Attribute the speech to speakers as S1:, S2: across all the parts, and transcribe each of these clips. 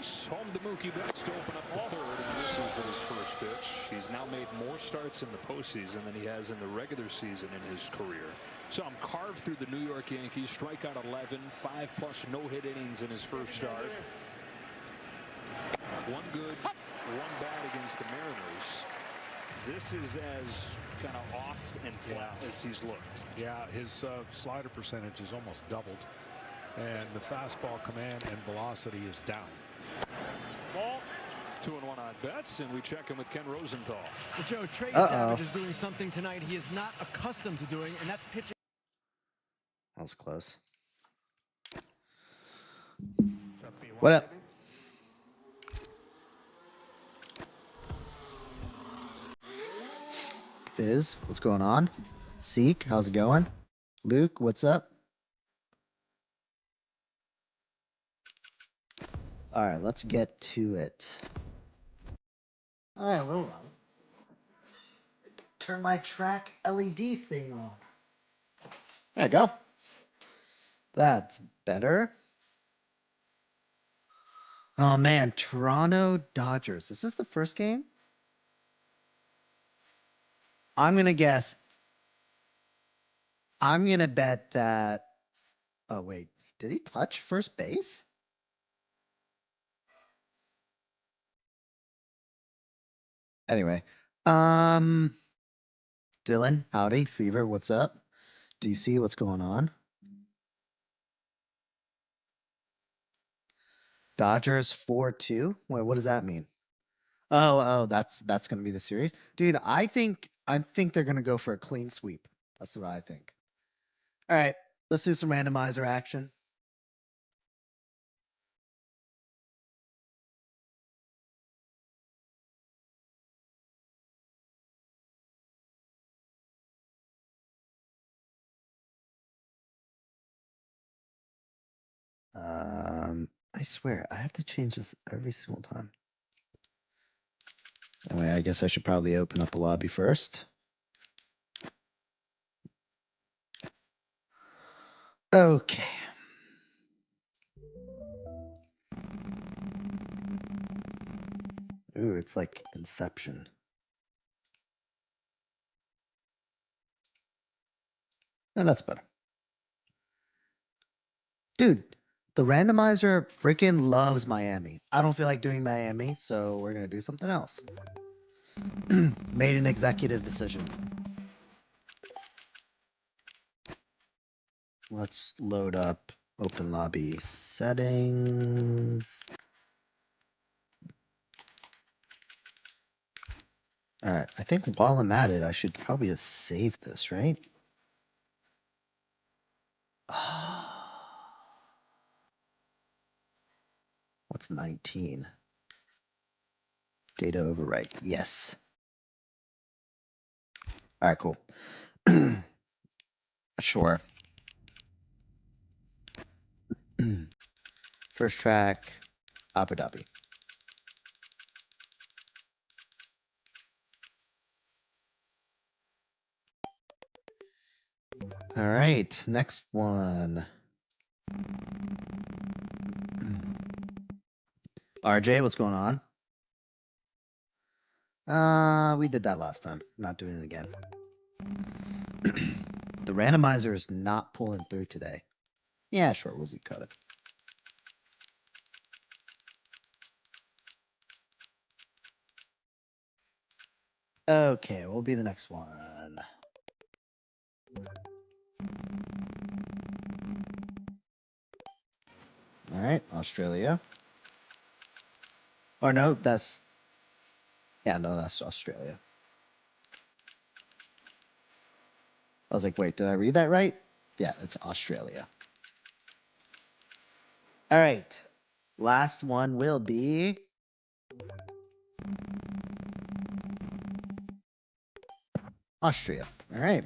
S1: Mariners. Home to Mookie Betts to open up the third, and misses with his first pitch. He's now made more starts in the postseason than he has in the regular season in his career. Saw him carve through the New York Yankees, strike out 11, 5+ no-hit innings in his first start. One good, one bad against the Mariners. This is as kind of off and flat as he's looked.
S2: Yeah, his slider percentage is almost doubled, and the fastball command and velocity is down.
S1: Ball. 2-1 on Betts, and we check in with Ken Rosenthal.
S3: Well, Joe, Trey Savage is doing something tonight he is not accustomed to doing, and that's pitching.
S4: That was close. What up? Biz, what's going on? Seek, how's it going? Luke, what's up? All right, let's get to it. All right, well, turn my track LED thing on. There you go. That's better. Oh man, Toronto Dodgers. Is this the first game? I'm gonna guess. I'm gonna bet that. Oh wait, did he touch first base? Anyway, Dylan, howdy, Fever, what's up? DC, what's going on? Dodgers 4-2. Wait, what does that mean? Oh, that's gonna be the series, dude. I think they're gonna go for a clean sweep. That's what I think. All right, let's do some randomizer action. I swear I have to change this every single time. Anyway, I guess I should probably open up a lobby first. Okay. Ooh, it's like Inception. And that's better. Dude, the randomizer freaking loves Miami. I don't feel like doing Miami, so we're going to do something else. Made an executive decision. Let's load up open lobby settings. All right, I think while I'm at it, I should probably just save this, right? What's 19? Data overwrite. Yes. All right, cool. Sure. First track, Abu Dhabi. All right, next one. RJ, what's going on? We did that last time. Not doing it again. The randomizer is not pulling through today. Yeah, sure, we'll recut it. Okay, what will be the next one? All right, Australia. Or no, that's... Yeah, no, that's Australia. I was like, wait, did I read that right? Yeah, it's Australia. All right, last one will be... Austria. All right,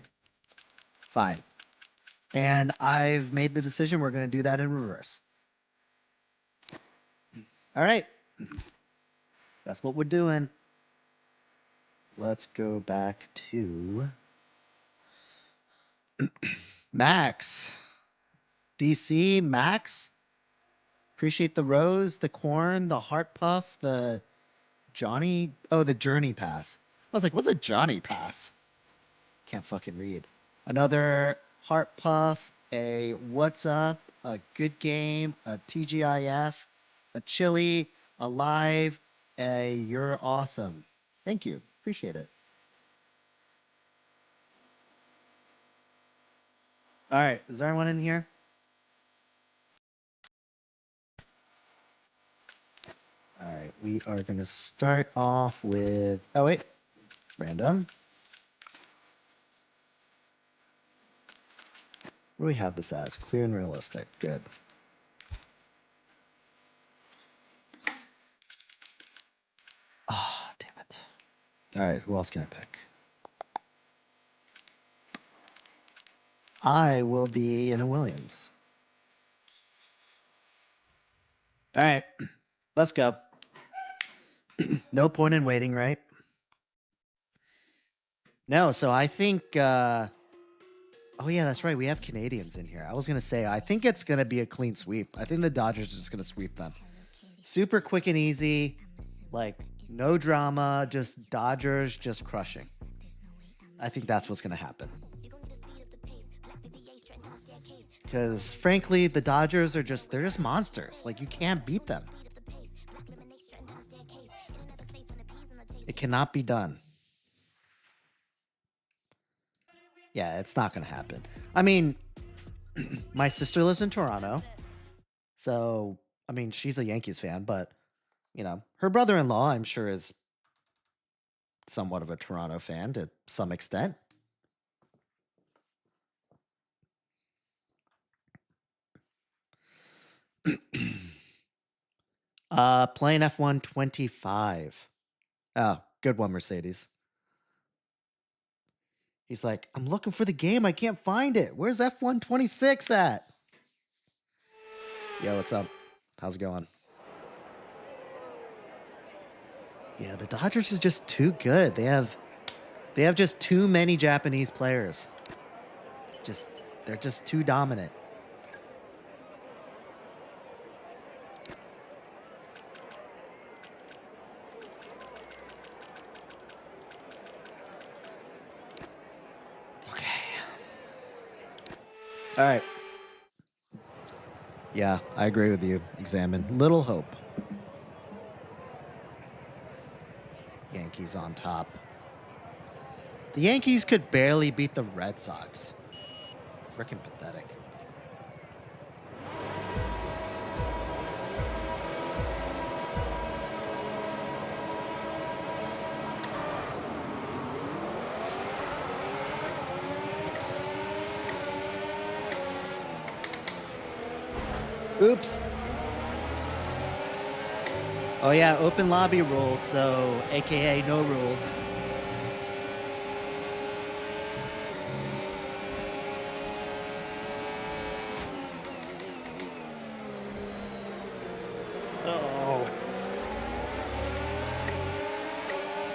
S4: fine. And I've made the decision we're going to do that in reverse. All right. That's what we're doing. Let's go back to Max. DC, Max? Appreciate the rose, the corn, the heart puff, the Johnny. Oh, the Journey Pass. I was like, what's a Johnny Pass? Can't fucking read. Another heart puff, a what's up, a good game, a TGIF, a chili, a live, a you're awesome. Thank you. Appreciate it. All right. Is there anyone in here? All right. We are going to start off with. Oh, wait. Random. What do we have this as? Clear and realistic. Good. Ah, damn it. All right. Who else can I pick? I will be in a Williams. All right. Let's go. No point in waiting, right? No, so I think oh yeah, that's right. We have Canadians in here. I was gonna say I think it's gonna be a clean sweep. I think the Dodgers are just gonna sweep them. Super quick and easy, like no drama, just Dodgers just crushing. I think that's what's gonna happen. Because frankly, the Dodgers are they're just monsters. Like you can't beat them. It cannot be done. Yeah, it's not going to happen. I mean, my sister lives in Toronto. So, I mean, she's a Yankees fan, but, you know, her brother-in-law, I'm sure, is somewhat of a Toronto fan to some extent. Playing F1 25. Oh, good one, Mercedes. He's like, I'm looking for the game. I can't find it. Where's F1 26 at? Yo, what's up? How's it going? Yeah, the Dodgers is just too good. They have just too many Japanese players. They're just too dominant. All right. Yeah, I agree with you. Examine. Little hope. Yankees on top. The Yankees could barely beat the Red Sox. Freaking pathetic. Oops. Oh yeah, open lobby rules, so AKA no rules. Oh.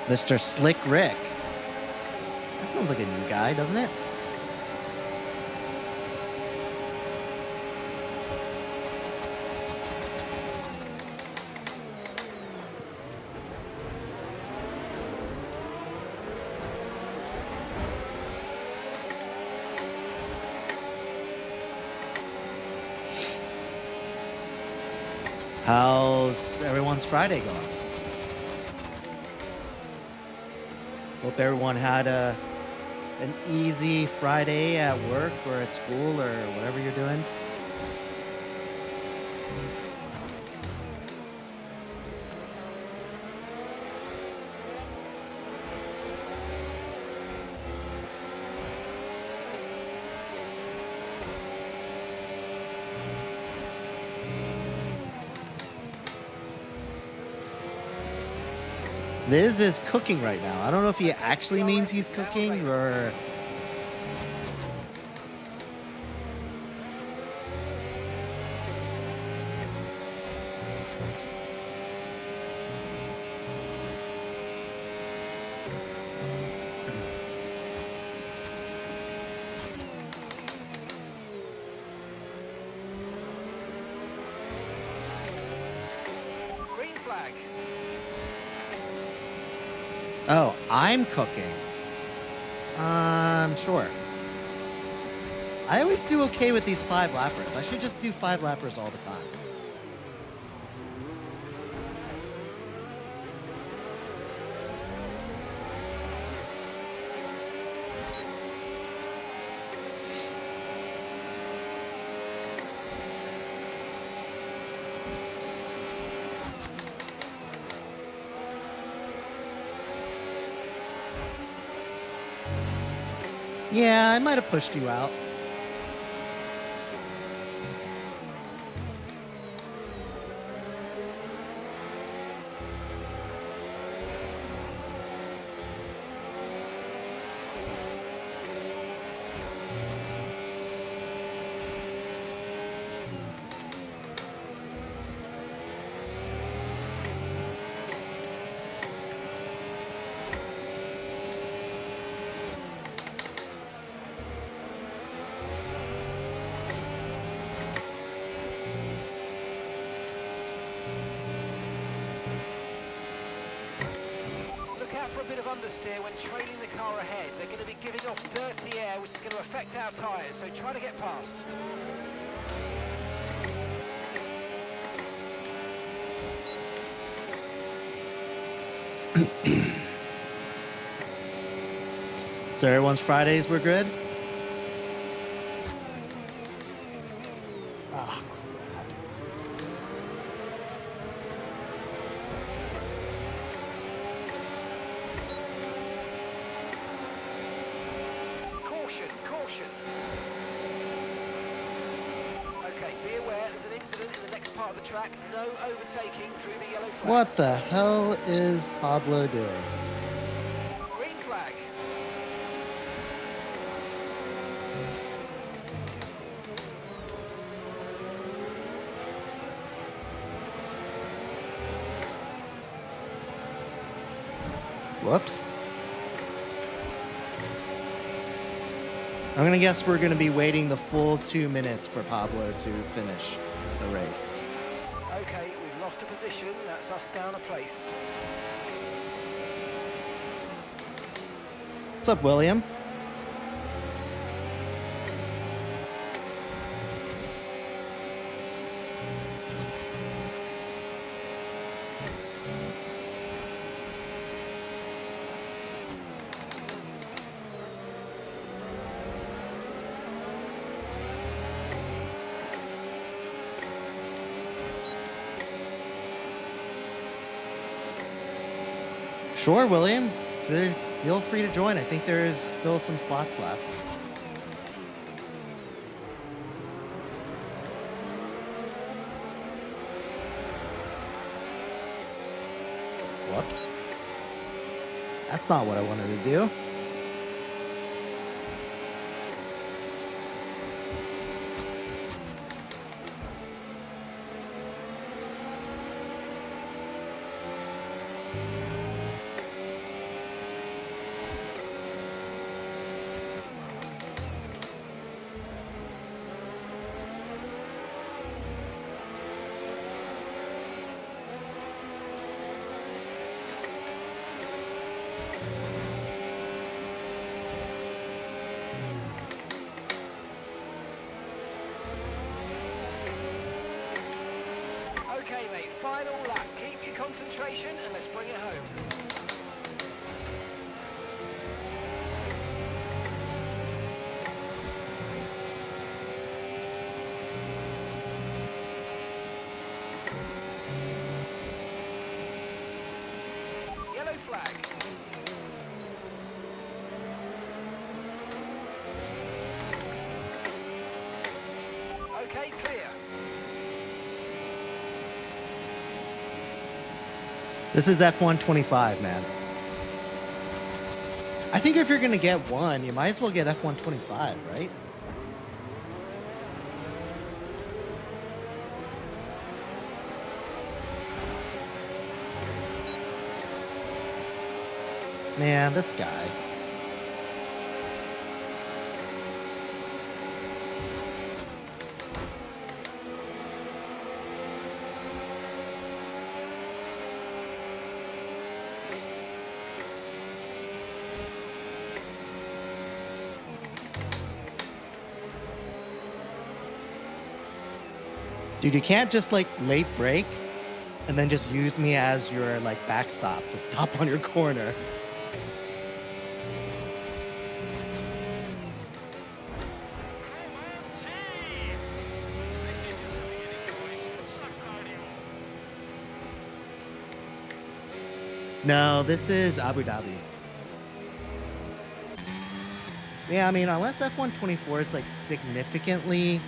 S4: Mr. Slick Rick. That sounds like a new guy, doesn't it? How's everyone's Friday going? Hope everyone had an easy Friday at work or at school or whatever you're doing. Liz is cooking right now. I don't know if he actually means he's cooking or...
S5: flag.
S4: Oh, I'm cooking. Sure. I always do okay with these 5 lappers. I should just do 5 lappers all the time. Yeah, I might have pushed you out.
S5: Look out for a bit of understeer when trailing the car ahead. They're going to be giving off dirty air, which is going to affect our tyres, so try to get past.
S4: So everyone's Fridays were good? Ah, crap.
S5: Caution, caution. Okay, be aware there's an incident in the next part of the track. No overtaking through the yellow flag.
S4: What the hell is Pablo doing?
S5: Green flag.
S4: Whoops. I'm gonna guess we're gonna be waiting the full 2 minutes for Pablo to finish the race.
S5: Okay, we've lost a position. That's us down a place.
S4: What's up, William? Sure, William. Feel free to join. I think there is still some slots left. Whoops. That's not what I wanted to do.
S5: Okay, mate, final lap. Keep your concentration and let's bring it home. Yellow flag. Okay, clear.
S4: This is F125, man. I think if you're going to get one, you might as well get F125, right? Man, this guy. Dude, you can't just like late break and then just use me as your like backstop to stop on your corner. No, this is Abu Dhabi. Yeah, I mean, unless F124 is like significantly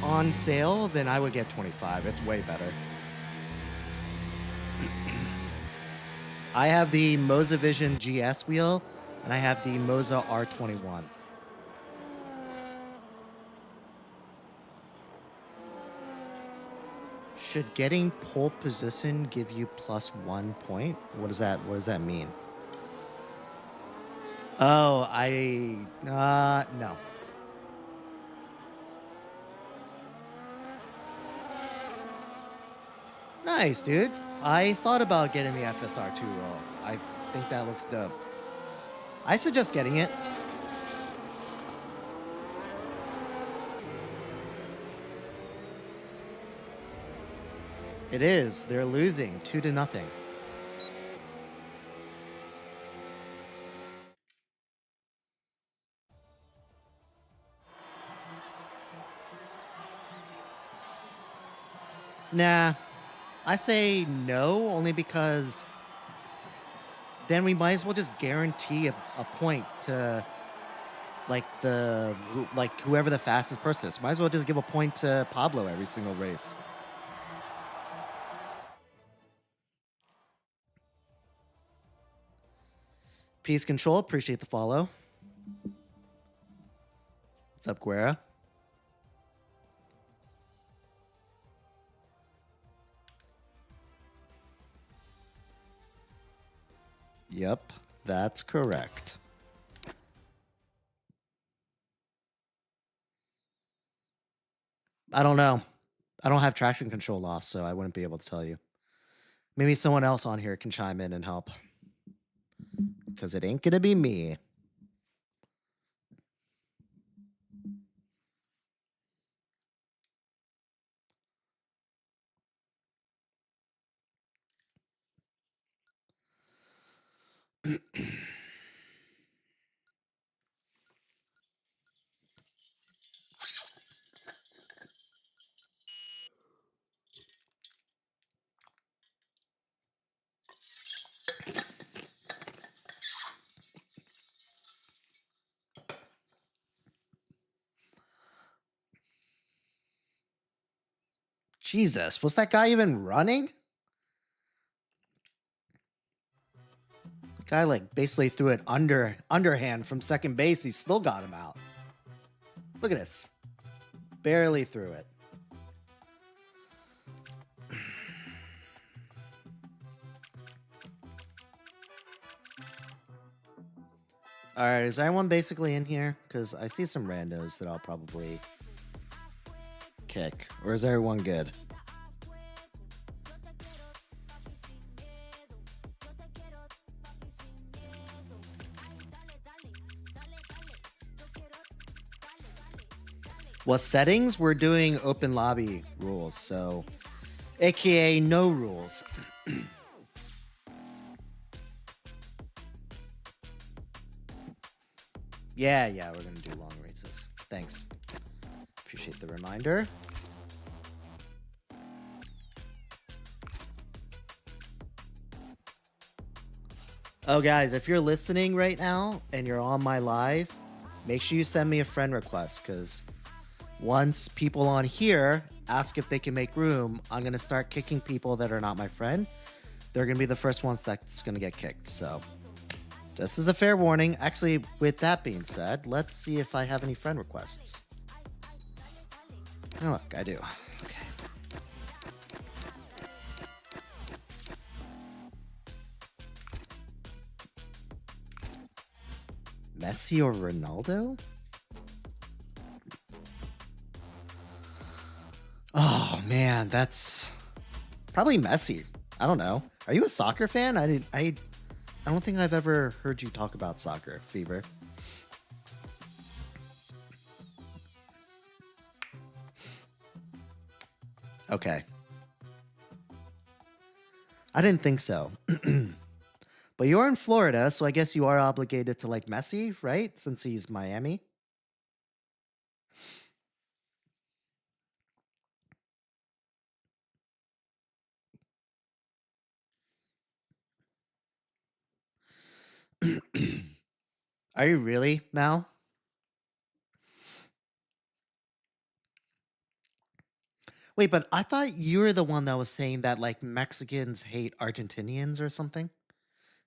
S4: on sale, then I would get 25. It's way better. I have the Moza Vision GS wheel, and I have the Moza R21. Should getting pole position give you +1 point? What does that mean? Oh, no. Nice, dude. I thought about getting the FSR2 roll. I think that looks dope. I suggest getting it. It is. They're losing 2-0. Nah, I say no only because then we might as well just guarantee a point to like whoever the fastest person is. Might as well just give a point to Pablo every single race. Peace Control, appreciate the follow. What's up, Guerra? Yep, that's correct. I don't know. I don't have traction control off, so I wouldn't be able to tell you. Maybe someone else on here can chime in and help. Because it ain't gonna be me. Jesus, was that guy even running? The guy like basically threw it underhand from second base. He still got him out. Look at this. Barely threw it. All right, is everyone basically in here? Because I see some randos that I'll probably kick. Or is everyone good? Well, settings, we're doing open lobby rules, so AKA no rules. Yeah, we're gonna do long races. Thanks. Appreciate the reminder. Oh, guys, if you're listening right now and you're on my live, make sure you send me a friend request, because once people on here ask if they can make room, I'm going to start kicking people that are not my friend. They're going to be the first ones that's going to get kicked. So just as a fair warning. Actually, with that being said, let's see if I have any friend requests. Oh, look, I do. Okay. Messi or Ronaldo? Oh man, that's probably Messi. I don't know. Are you a soccer fan? I don't think I've ever heard you talk about soccer, Fever. Okay. I didn't think so. But you're in Florida, so I guess you are obligated to like Messi, right? Since he's Miami. Are you really, Mal? Wait, but I thought you were the one that was saying that like Mexicans hate Argentinians or something.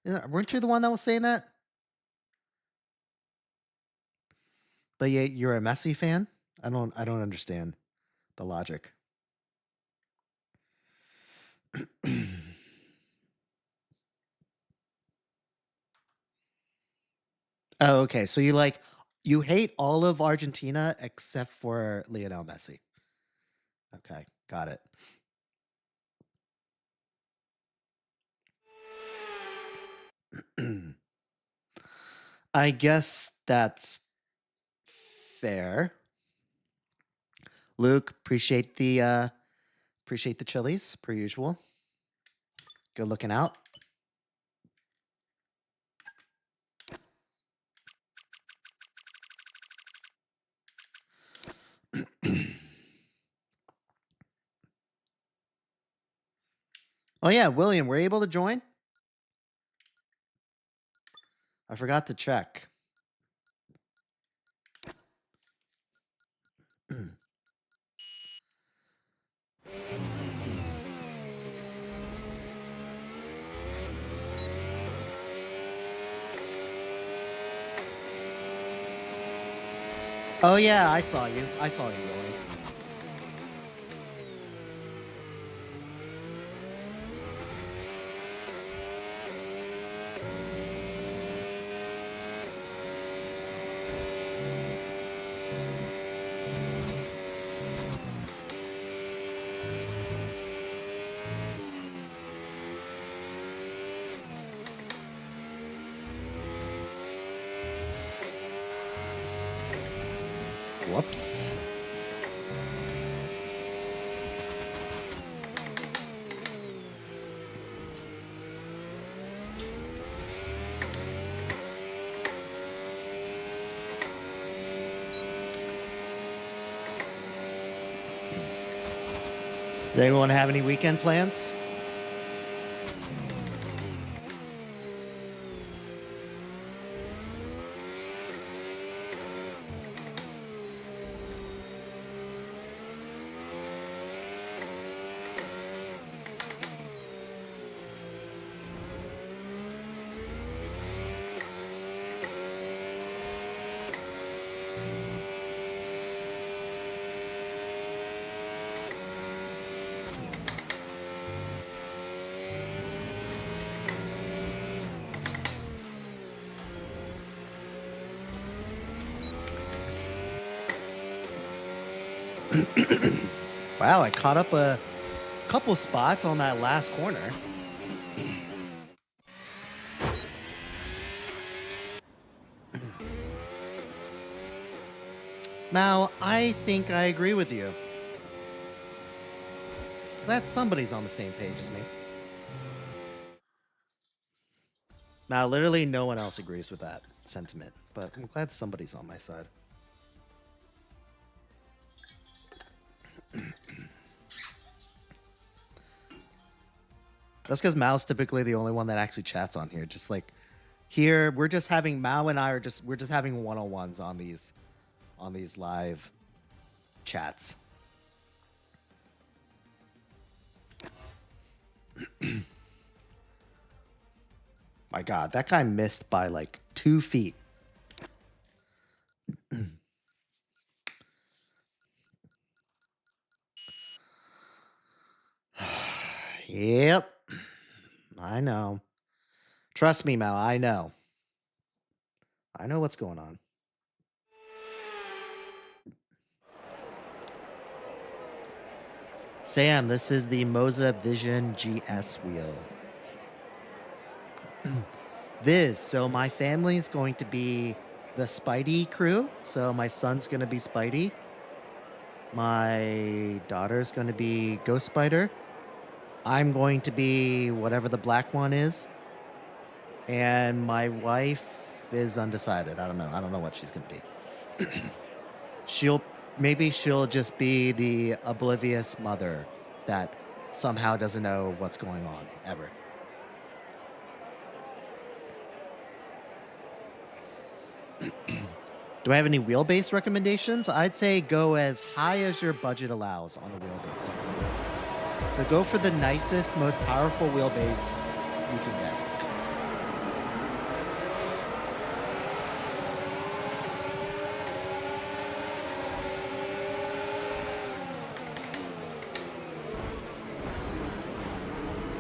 S4: Weren't you the one that was saying that? But yet you're a Messi fan? I don't understand the logic. Oh, okay. So you hate all of Argentina except for Lionel Messi. Okay, got it. I guess that's fair. Luke, appreciate the chilies per usual. Good looking out. Oh yeah, William, were you able to join? I forgot to check. Oh yeah, I saw you. I saw you, William. Whoops. Does anyone have any weekend plans? Wow, I caught up a couple spots on that last corner. Now, I think I agree with you. Glad somebody's on the same page as me. Now, literally no one else agrees with that sentiment, but I'm glad somebody's on my side. That's because Mao's typically the only one that actually chats on here. Just like here, we're just having Mao and I we're just having one-on-ones on these live chats. My God, that guy missed by like 2 feet. Yep. I know. Trust me, Mao, I know. I know what's going on. Sam, this is the Moza Vision GS wheel. Viz, so my family's going to be the Spidey crew. So my son's going to be Spidey. My daughter's going to be Ghost Spider. I'm going to be whatever the black one is. And my wife is undecided. I don't know. I don't know what she's going to be. Maybe she'll just be the oblivious mother that somehow doesn't know what's going on ever. Do I have any wheelbase recommendations? I'd say go as high as your budget allows on the wheelbase. So go for the nicest, most powerful wheelbase you can get.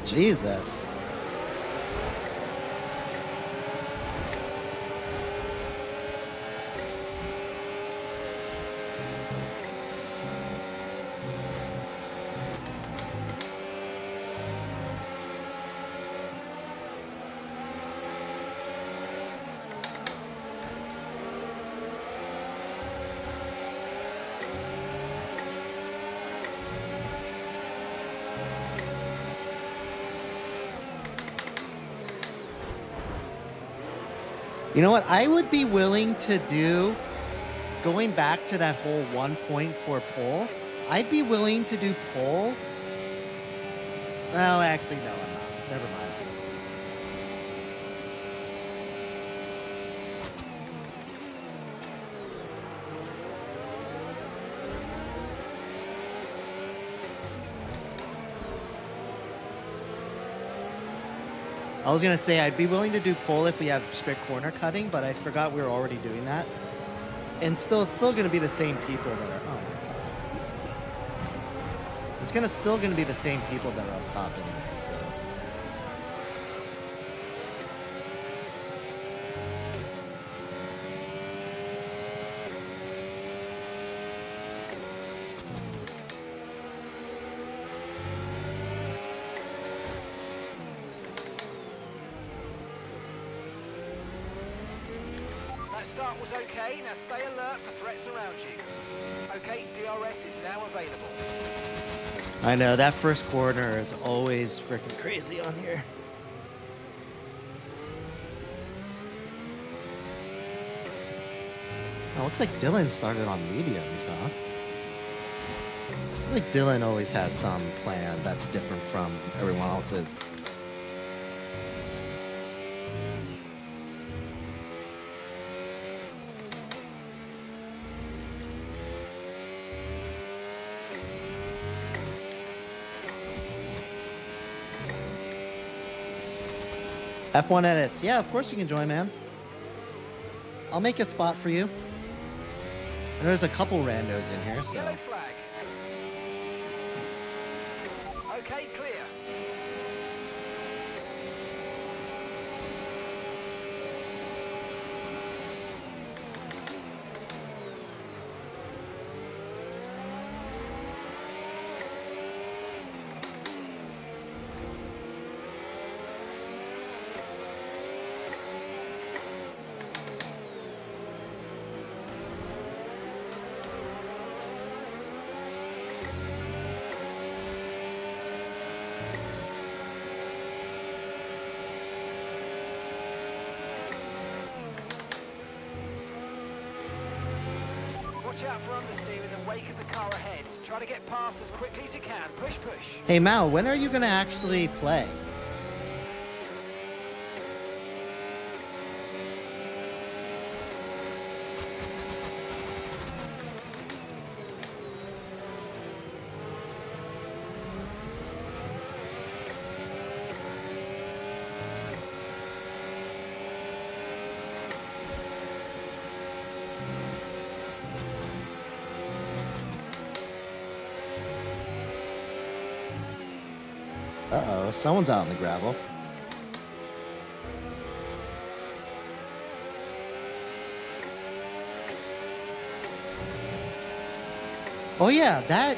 S4: Jesus. You know what? I would be willing to do, going back to that whole 1.4 pole, I'd be willing to do pole. Well, actually, no, I'm not. Never mind. I was going to say I'd be willing to do pole if we have strict corner cutting, but I forgot we were already doing that. And it's still going to be the same people that are... Oh, my God. It's still going to be the same people that are up top anyway, so...
S5: Start was okay, now stay alert for threats around you. Okay, DRS is now available.
S4: I know, that first corner is always freaking crazy on here. Oh, looks like Dylan started on mediums, huh? I feel like Dylan always has some plan that's different from everyone else's. F1 edits. Yeah, of course you can join, man. I'll make a spot for you. And there's a couple randos in here, so...
S5: Yellow flag. Okay, clear. Watch out for understeer in the wake of the car ahead. Try to get past as quickly as you can. Push, push.
S4: Hey, Mal, when are you going to actually play? Uh-oh, someone's out in the gravel. Oh yeah, that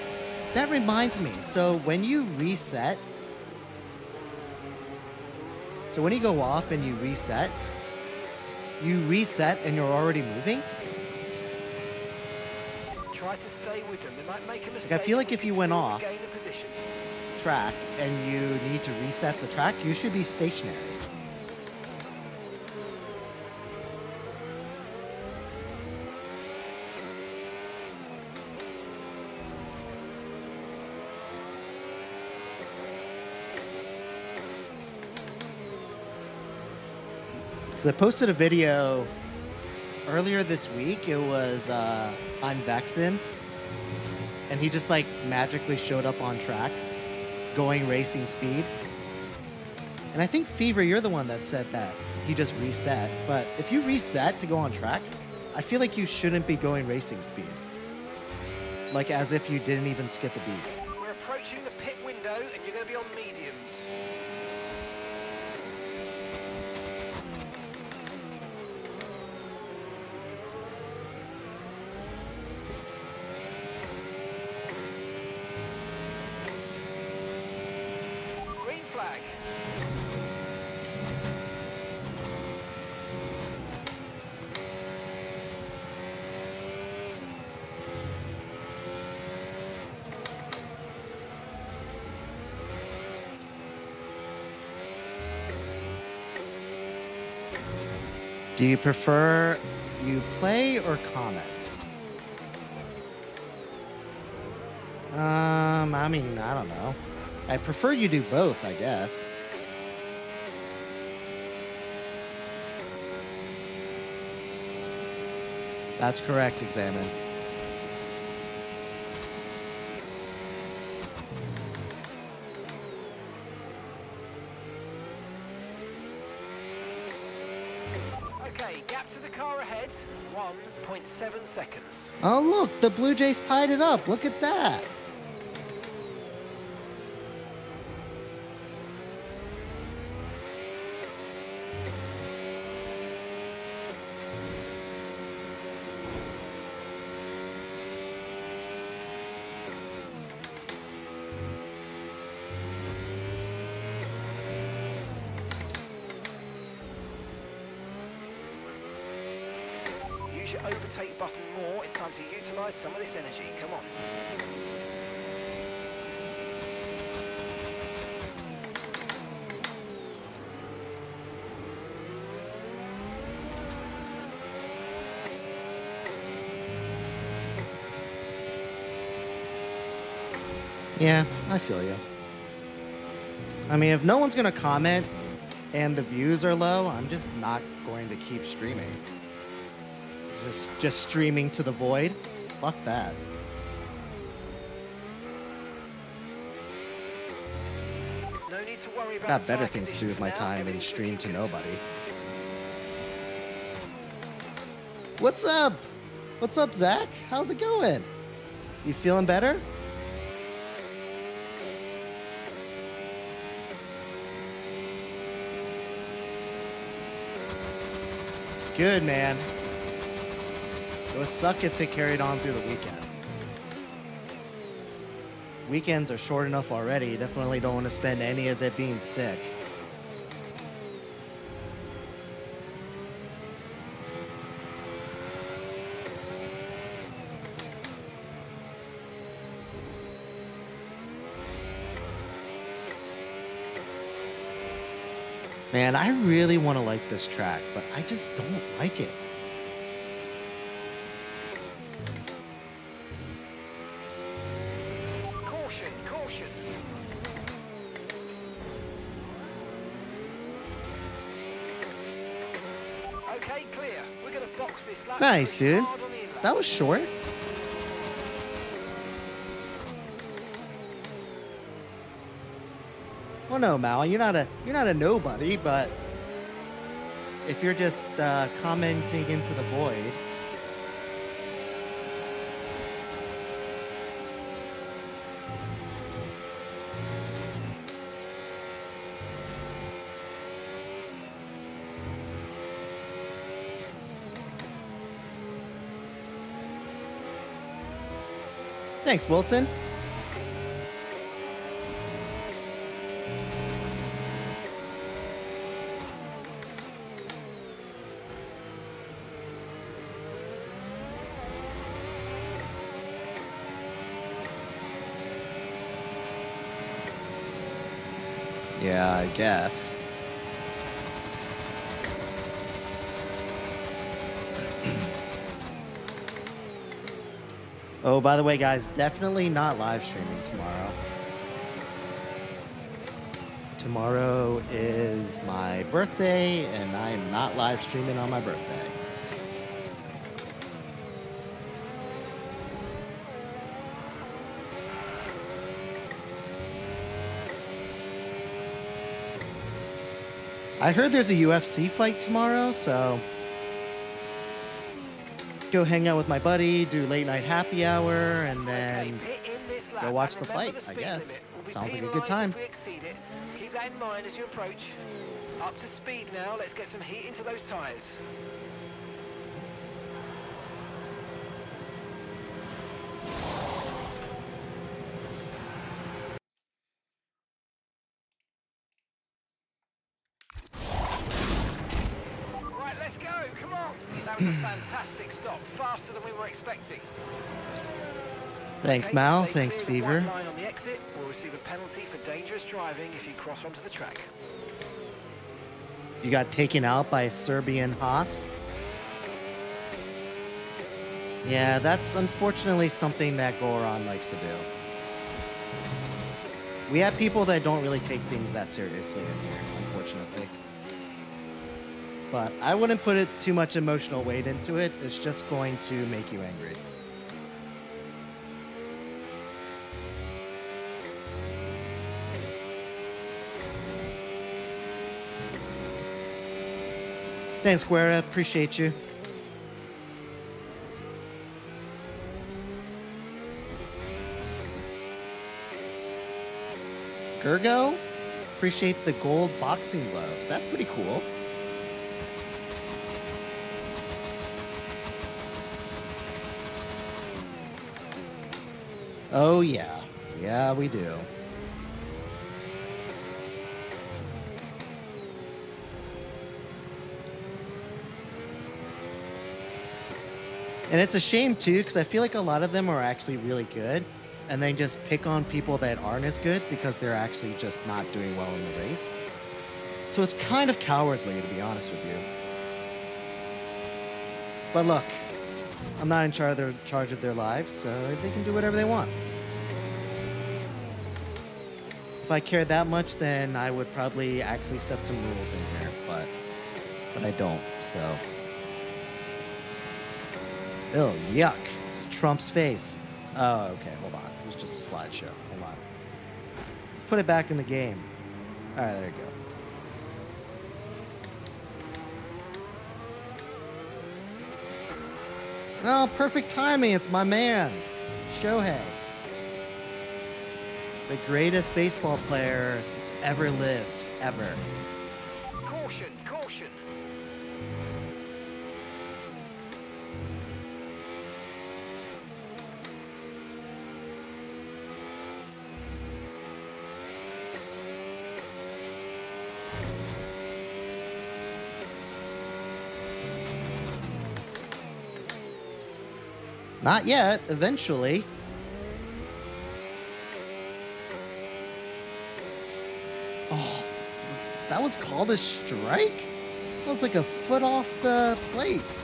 S4: reminds me. So when you reset, so when you go off and you reset and you're already moving?
S5: Try Try to stay with them. They might make a mistake.
S4: I feel like if you went off
S5: gain the position.
S4: track and you need to reset the track, you should be stationary. Because I posted a video earlier this week. It was on Vexen, and he just like magically showed up on track going racing speed. And I think Fever, you're the one that said that he just reset. But if you reset to go on track, I feel like you shouldn't be going racing speed. Like as if you didn't even skip a beat.
S5: We're approaching the pit window and you're going to be on mediums. Green flag.
S4: Do you prefer you play or comment? I mean, I don't know. I prefer you do both, I guess. That's correct, Examine.
S5: Okay, gap to the car ahead, 1.7 seconds.
S4: Oh, look, the Blue Jays tied it up. Look at that.
S5: Use your overtake button more. It's time to utilize some of this energy. Come on.
S4: Yeah, I feel you. I mean, if no one's going to comment and the views are low, I'm just not going to keep streaming. Just streaming to the void. Fuck that.
S5: No need to worry about
S4: Got
S5: the
S4: better
S5: tire
S4: things to do with my
S5: conditions for now.
S4: time than
S5: Everything's
S4: stream to
S5: looking good.
S4: nobody. What's up? What's up, Zach? How's it going? You feeling better? Good, man. It would suck if it carried on through the weekend. Weekends are short enough already. You definitely don't want to spend any of it being sick. Man, I really want to like this track, but I just don't like it.
S5: Caution, caution. Okay, clear. We're going to box this lap.
S4: Nice,
S5: Push
S4: dude.
S5: hard on the inlet.
S4: That was short. Well, no, Mal, you're not a nobody, but if you're just commenting into the void, thanks, Wilson. Yeah, I guess. Oh, by the way, guys, definitely not live streaming tomorrow. Tomorrow is my birthday, and I am not live streaming on my birthday. I heard there's a UFC fight tomorrow, so go hang out with my buddy, do late night happy hour, and then go watch the fight, I guess. Sounds like a good time.
S5: Keep that in mind as you approach. Up to speed now. Let's get some heat into those tires. Right, let's go. Come on. That was a fantastic stop. Faster than we were expecting.
S4: Thanks,
S5: Okay,
S4: Mal.
S5: stay
S4: Thanks,
S5: clear of
S4: Fever.
S5: the white line on the exit. We'll receive a penalty for dangerous driving if you cross onto the track.
S4: You got taken out by Serbian Haas. Yeah, that's unfortunately something that Goran likes to do. We have people that don't really take things that seriously in here, unfortunately. But I wouldn't put it too much emotional weight into it. It's just going to make you angry. Thanks, Guerra. Appreciate you. Gergo? Appreciate the gold boxing gloves. That's pretty cool. Oh, yeah. Yeah, we do. And it's a shame, too, because I feel like a lot of them are actually really good, and they just pick on people that aren't as good because they're actually just not doing well in the race. So it's kind of cowardly, to be honest with you. But look, I'm not in charge of their lives, so they can do whatever they want. If I cared that much, then I would probably actually set some rules in here, but I don't, so... Ew, yuck. It's Trump's face. Oh, okay, hold on. It was just a slideshow. Hold on. Let's put it back in the game. All right, there you go. Oh, perfect timing. It's my man, Shohei. The greatest baseball player that's ever lived, ever.
S5: Caution, caution.
S4: Not yet. Eventually. Oh, that was called a strike? That was like a foot off the plate.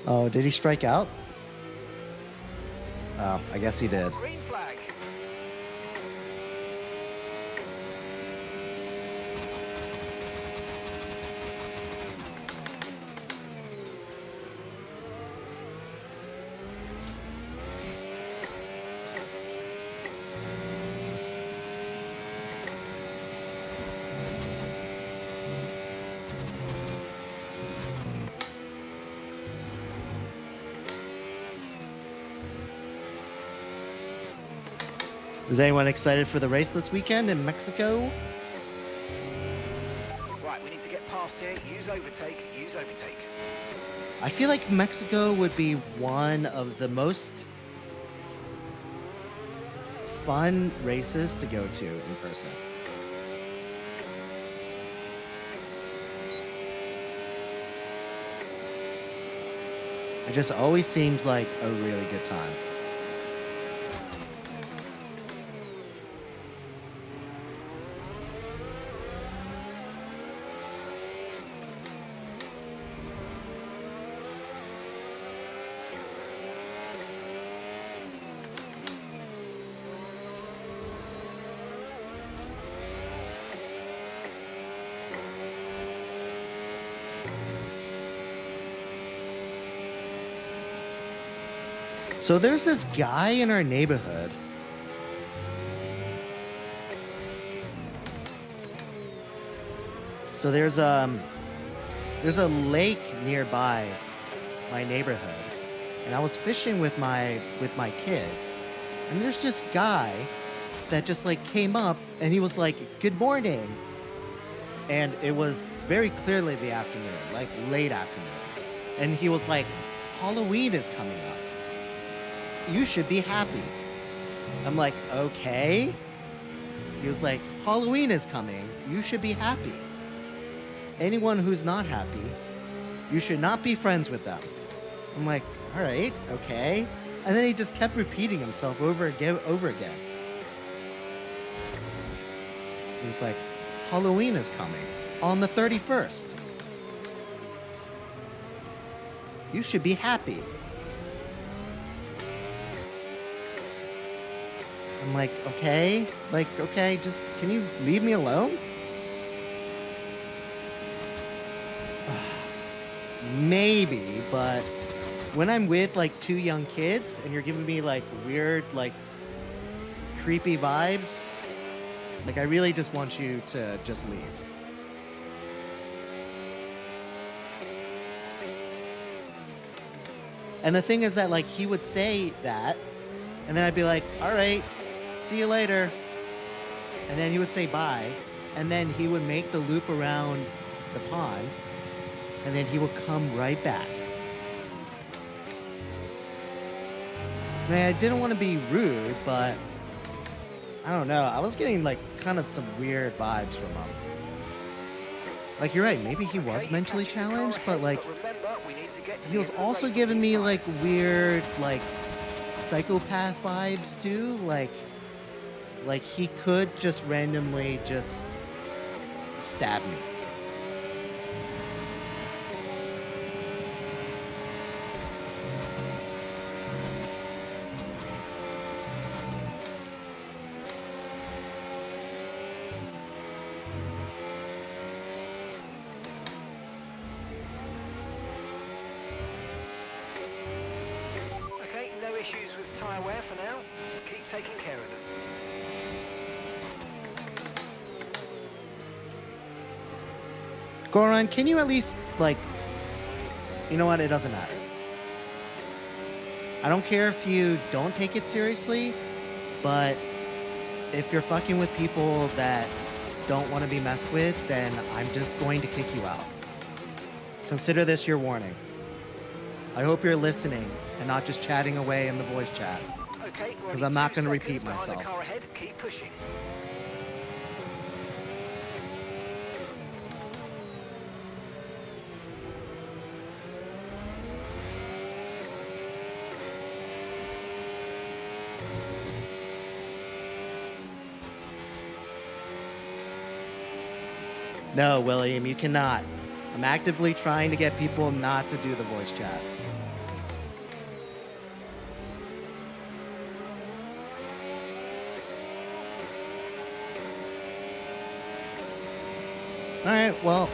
S4: Oh, did he strike out? Oh, I guess he did.
S5: Green flag.
S4: Is anyone excited for the race this weekend in Mexico?
S5: Right, we need to get past here. Use overtake. Use overtake.
S4: I feel like Mexico would be one of the most fun races to go to in person. It just always seems like a really good time. So there's this guy in our neighborhood. So there's a lake nearby my neighborhood, and I was fishing with my kids, and there's this guy that just like came up and he was like, "Good morning," and it was very clearly the afternoon, like late afternoon, and he was like, "Halloween is coming up. You should be happy." I'm like, okay. He was like, "Halloween is coming. You should be happy. Anyone who's not happy, you should not be friends with them." I'm like, all right, okay. And then he just kept repeating himself over again. He was like, "Halloween is coming on the 31st. You should be happy." I'm like, okay, just can you leave me alone? Maybe, but when I'm with like two young kids and you're giving me like weird, like creepy vibes, like I really just want you to just leave. And the thing is that like he would say that, and then I'd be like, all right, see you later. And then he would say bye, and then he would make the loop around the pond, and then he would come right back. I mean, I didn't want to be rude, but I don't know. I was getting like kind of some weird vibes from him. Like, you're right, maybe he was mentally challenged, but like he was also giving me like weird, like psychopath vibes too. Like he could just randomly just stab me.
S5: Okay, no issues with tyre wear for now. Keep taking care of them.
S4: Goran, can you at least, like, you know what? It doesn't matter. I don't care if you don't take it seriously, but if you're fucking with people that don't want to be messed with, then I'm just going to kick you out. Consider this your warning. I hope you're listening and not just chatting away in the voice chat.
S5: Okay,
S4: Because I'm not going to repeat
S5: behind
S4: myself.
S5: the car ahead. Keep pushing.
S4: No, William, you cannot. I'm actively trying to get people not to do the voice chat. Alright, well,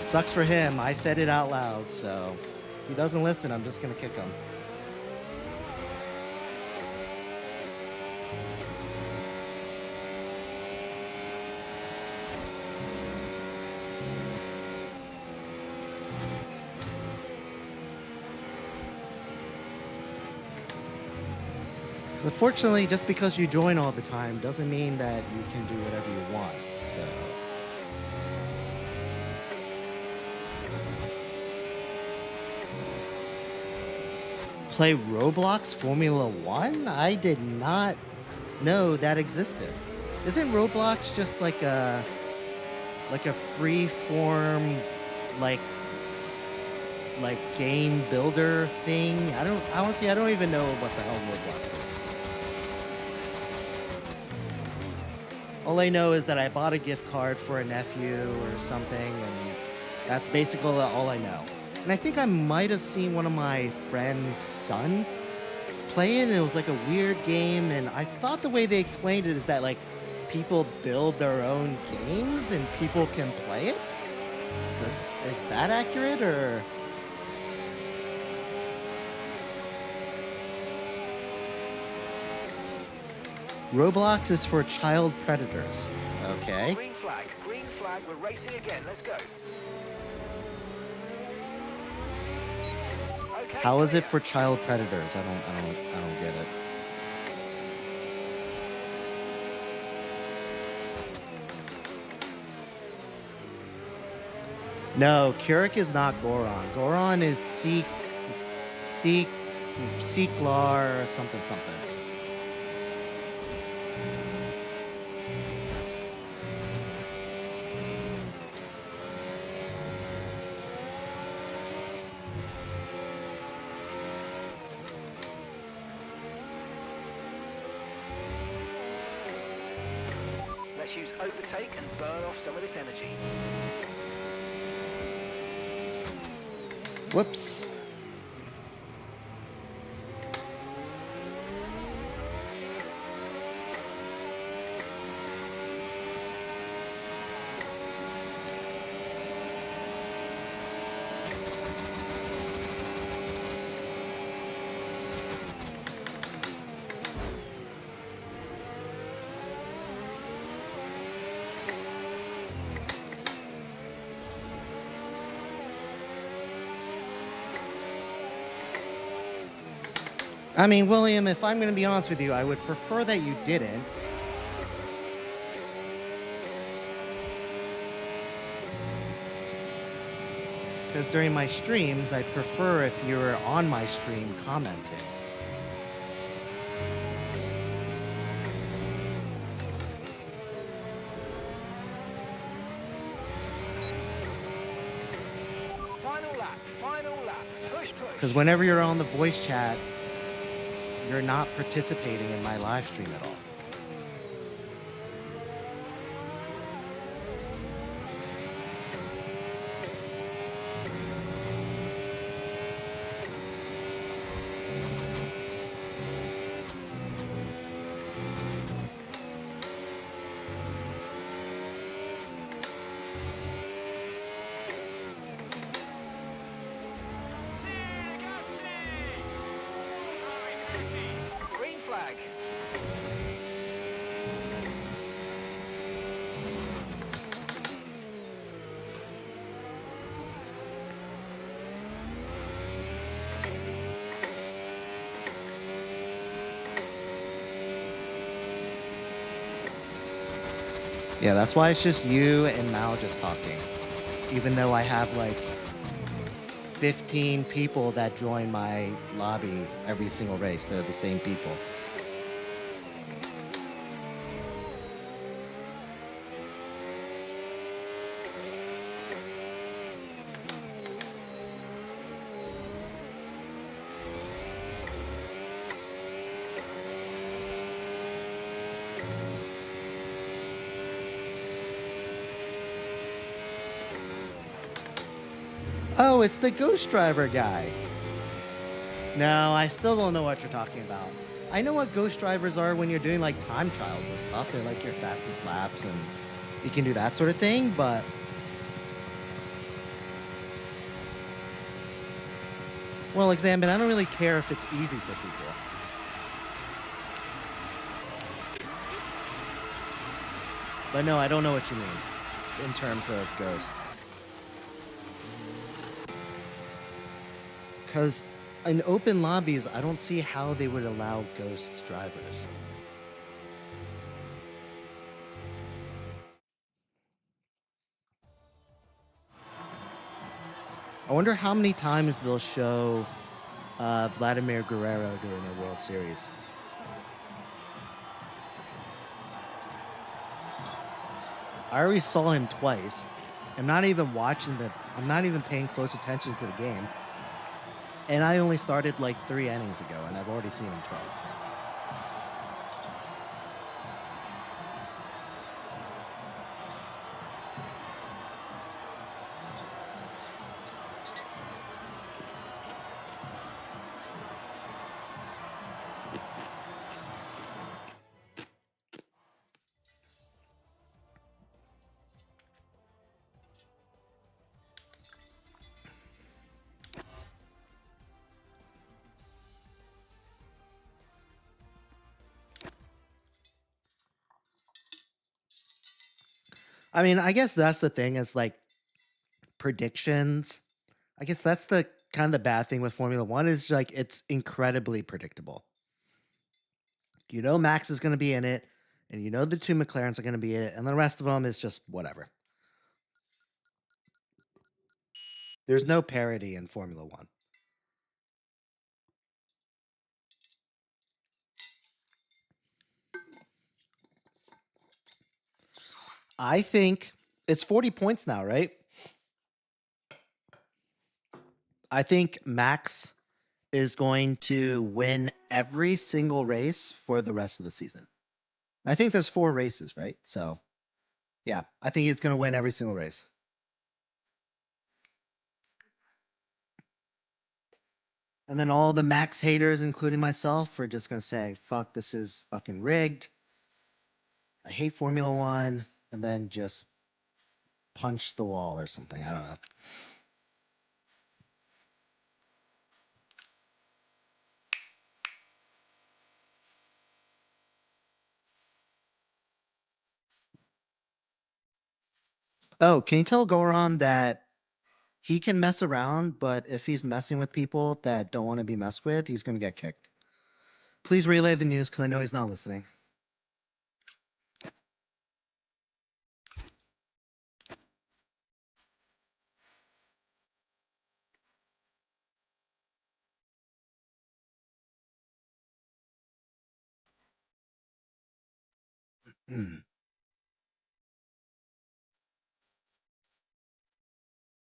S4: sucks for him. I said it out loud, so if he doesn't listen, I'm just gonna kick him. Unfortunately, just because you join all the time doesn't mean that you can do whatever you want, so... Play Roblox Formula 1? I did not know that existed. Isn't Roblox just like a free form like game builder thing? Honestly, I don't even know what the hell Roblox is. All I know is that I bought a gift card for a nephew or something, and that's basically all I know. And I think I might have seen one of my friend's son play it, and it was like a weird game, and I thought the way they explained it is that like people build their own games and people can play it? Is that accurate, or? Roblox is for child predators. Okay.
S5: Green flag, we're racing again, let's go. Okay,
S4: How is it
S5: clear.
S4: for child predators? I don't get it. No, Keurig is not Goron. Goron is Seeklar something.
S5: Let's use overtake and burn off some of this energy.
S4: Whoops. I mean, William, if I'm going to be honest with you, I would prefer that you didn't. Because during my streams, I'd prefer if you were on my stream commenting.
S5: Final lap, push.
S4: Because whenever you're on the voice chat, you're not participating in my live stream at all.
S5: Green flag.
S4: Yeah, that's why it's just you and Mal just talking. Even though I have like 15 people that join my lobby every single race. They're the same people. Oh, it's the Ghost Driver guy. No, I still don't know what you're talking about. I know what Ghost Drivers are when you're doing like time trials and stuff. They're like your fastest laps and you can do that sort of thing, but... Well, Examine, I don't really care if it's easy for people. But no, I don't know what you mean in terms of Ghost. Because in open lobbies, I don't see how they would allow ghost drivers. I wonder how many times they'll show Vladimir Guerrero during the World Series. I already saw him twice. I'm not even paying close attention to the game. And I only started like 3 innings ago, and I've already seen him twice. I mean, I guess that's the thing is like predictions. I guess that's the kind of the bad thing with Formula One is like it's incredibly predictable. You know Max is going to be in it, and you know the 2 McLarens are going to be in it, and the rest of them is just whatever. There's no parity in Formula One. I think it's 40 points now, right? I think Max is going to win every single race for the rest of the season. I think there's 4 races, right? So, yeah, I think he's going to win every single race. And then all the Max haters, including myself, are just going to say, fuck, this is fucking rigged. I hate Formula One. And then just punch the wall or something. I don't know. Oh, can you tell Goron that he can mess around, but if he's messing with people that don't want to be messed with, he's going to get kicked. Please relay the news because I know he's not listening.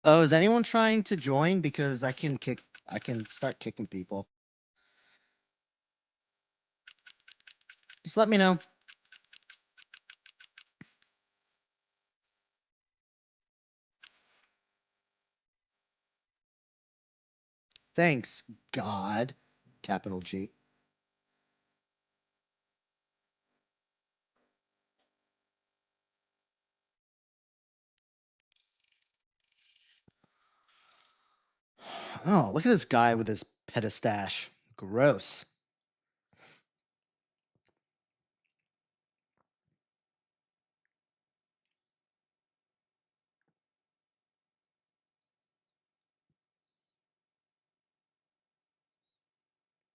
S4: Oh, is anyone trying to join? Because I can start kicking people. Just let me know. Thanks, God. Capital G. Oh, look at this guy with his pedistache. Gross.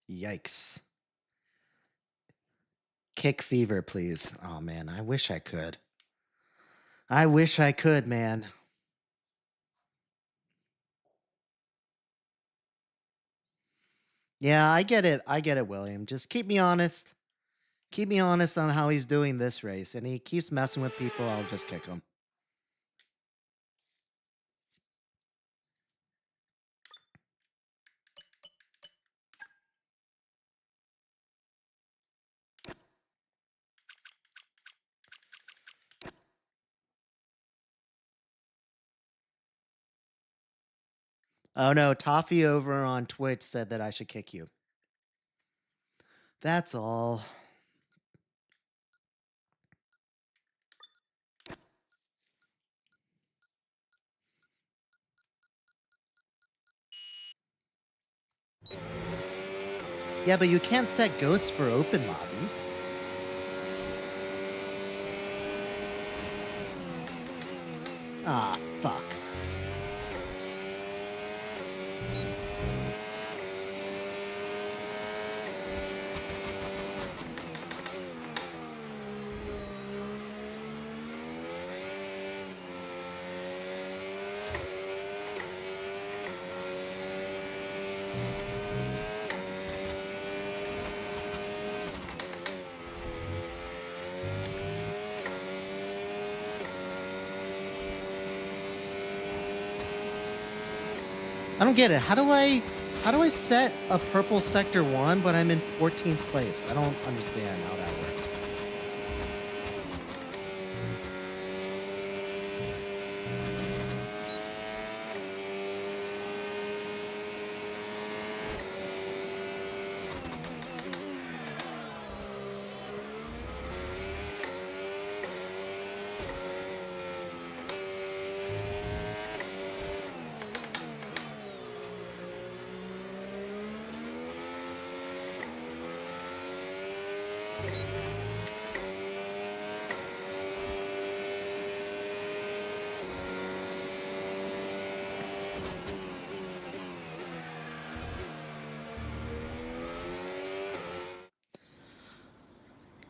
S4: Yikes. Kick fever, please. Oh, man, I wish I could. I wish I could, man. Yeah, I get it. I get it, William. Just keep me honest. Keep me honest on how he's doing this race. And he keeps messing with people, I'll just kick him. Oh no, Toffee over on Twitch said that I should kick you. That's all. Yeah, but you can't set ghosts for open lobbies. Ah, fuck. I don't get it. How do I set a purple sector 1, but I'm in 14th place? I don't understand how that works.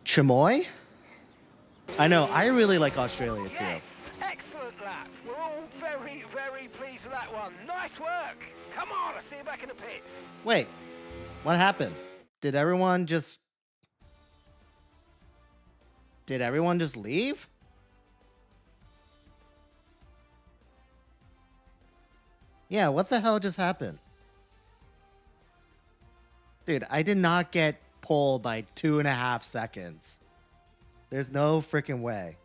S4: Chamoy? I know, I really like Australia too.
S5: Yes, excellent lap. We're all very, very pleased with that one. Nice work. Come on, I'll see you back in the pits.
S4: Wait, what happened? Did everyone just leave? Yeah, what the hell just happened? Dude, I did not get pole by 2.5 seconds. There's no freaking way.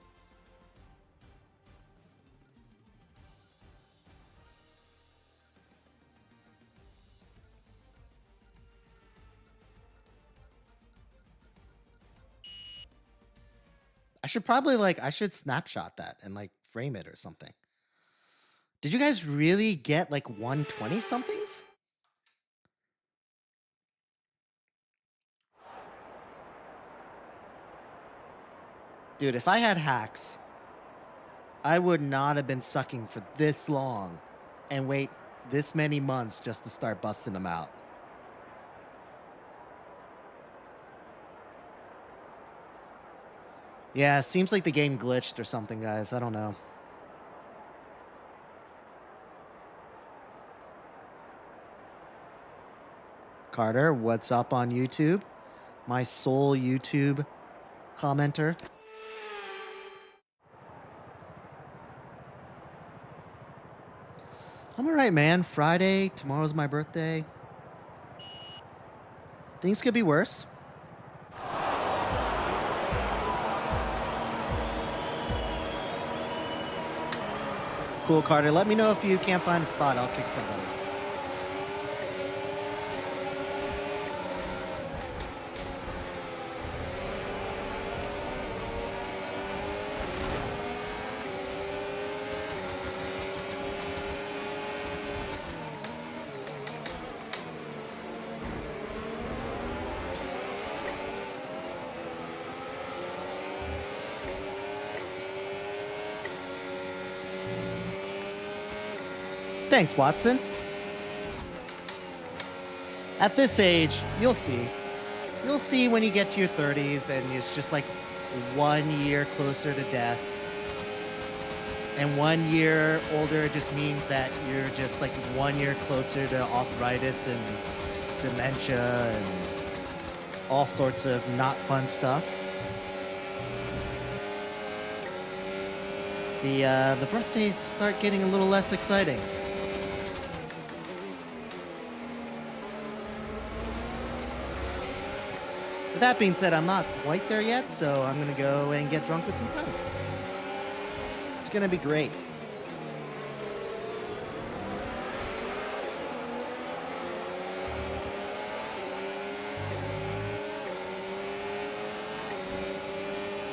S4: I should probably I should snapshot that and frame it or something. Did you guys really get 120 somethings? Dude, if I had hacks, I would not have been sucking for this long and wait this many months just to start busting them out. Yeah, seems like the game glitched or something, guys. I don't know. Carter, what's up on YouTube? My sole YouTube commenter. I'm alright, man. Friday, tomorrow's my birthday. Things could be worse. Cool, Carter. Let me know if you can't find a spot. I'll kick somebody. Thanks, Watson. At this age, you'll see. You'll see when you get to your 30s and it's just 1 year closer to death. And 1 year older just means that you're just 1 year closer to arthritis and dementia and all sorts of not fun stuff. The birthdays start getting a little less exciting. With that being said, I'm not quite there yet, so I'm going to go and get drunk with some friends. It's going to be great.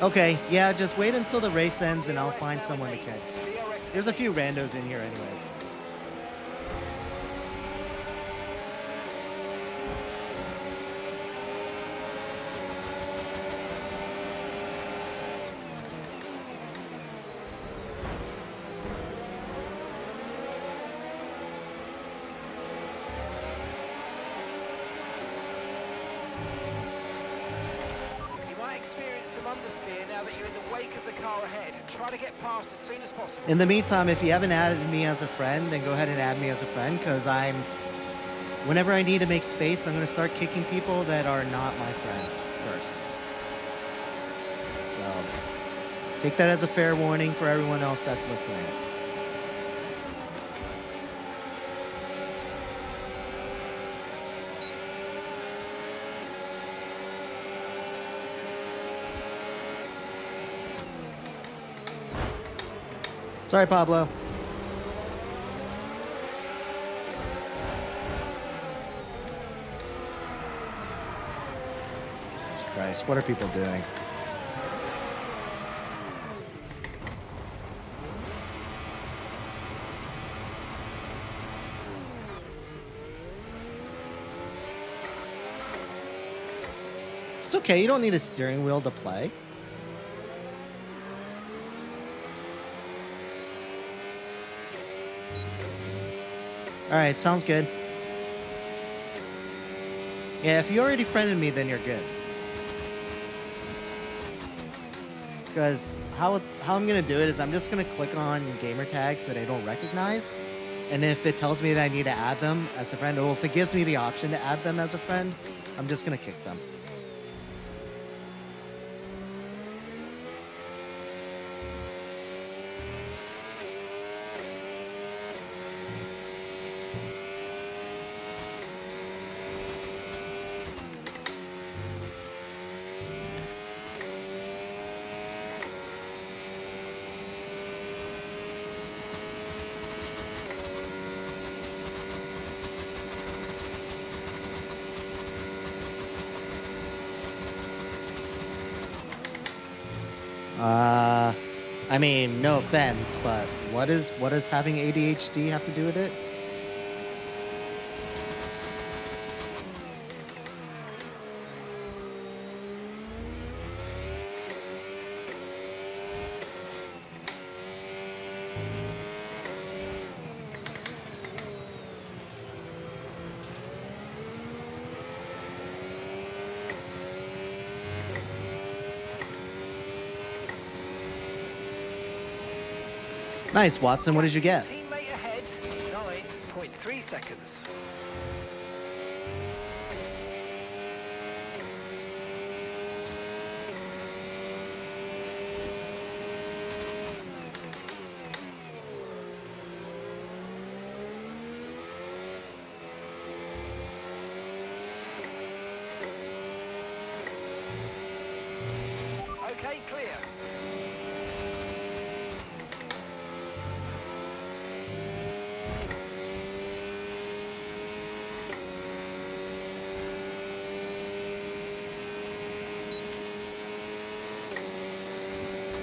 S4: Okay, yeah, just wait until the race ends and I'll find someone to catch. There's a few randos in here anyways. In the meantime, if you haven't added me as a friend, then go ahead and add me as a friend, because whenever I need to make space, I'm going to start kicking people that are not my friend first. So, take that as a fair warning for everyone else that's listening. Sorry, Pablo. Jesus Christ, what are people doing? It's okay, you don't need a steering wheel to play. Alright, sounds good. Yeah, if you already friended me, then you're good. Because how I'm going to do it is I'm just going to click on gamer tags that I don't recognize. And if it tells me that I need to add them as a friend, or if it gives me the option to add them as a friend, I'm just going to kick them. I mean, no offense, but what does having ADHD have to do with it? Nice, Watson. What did you get?
S5: Teammate ahead, 9.3 seconds. Okay, clear.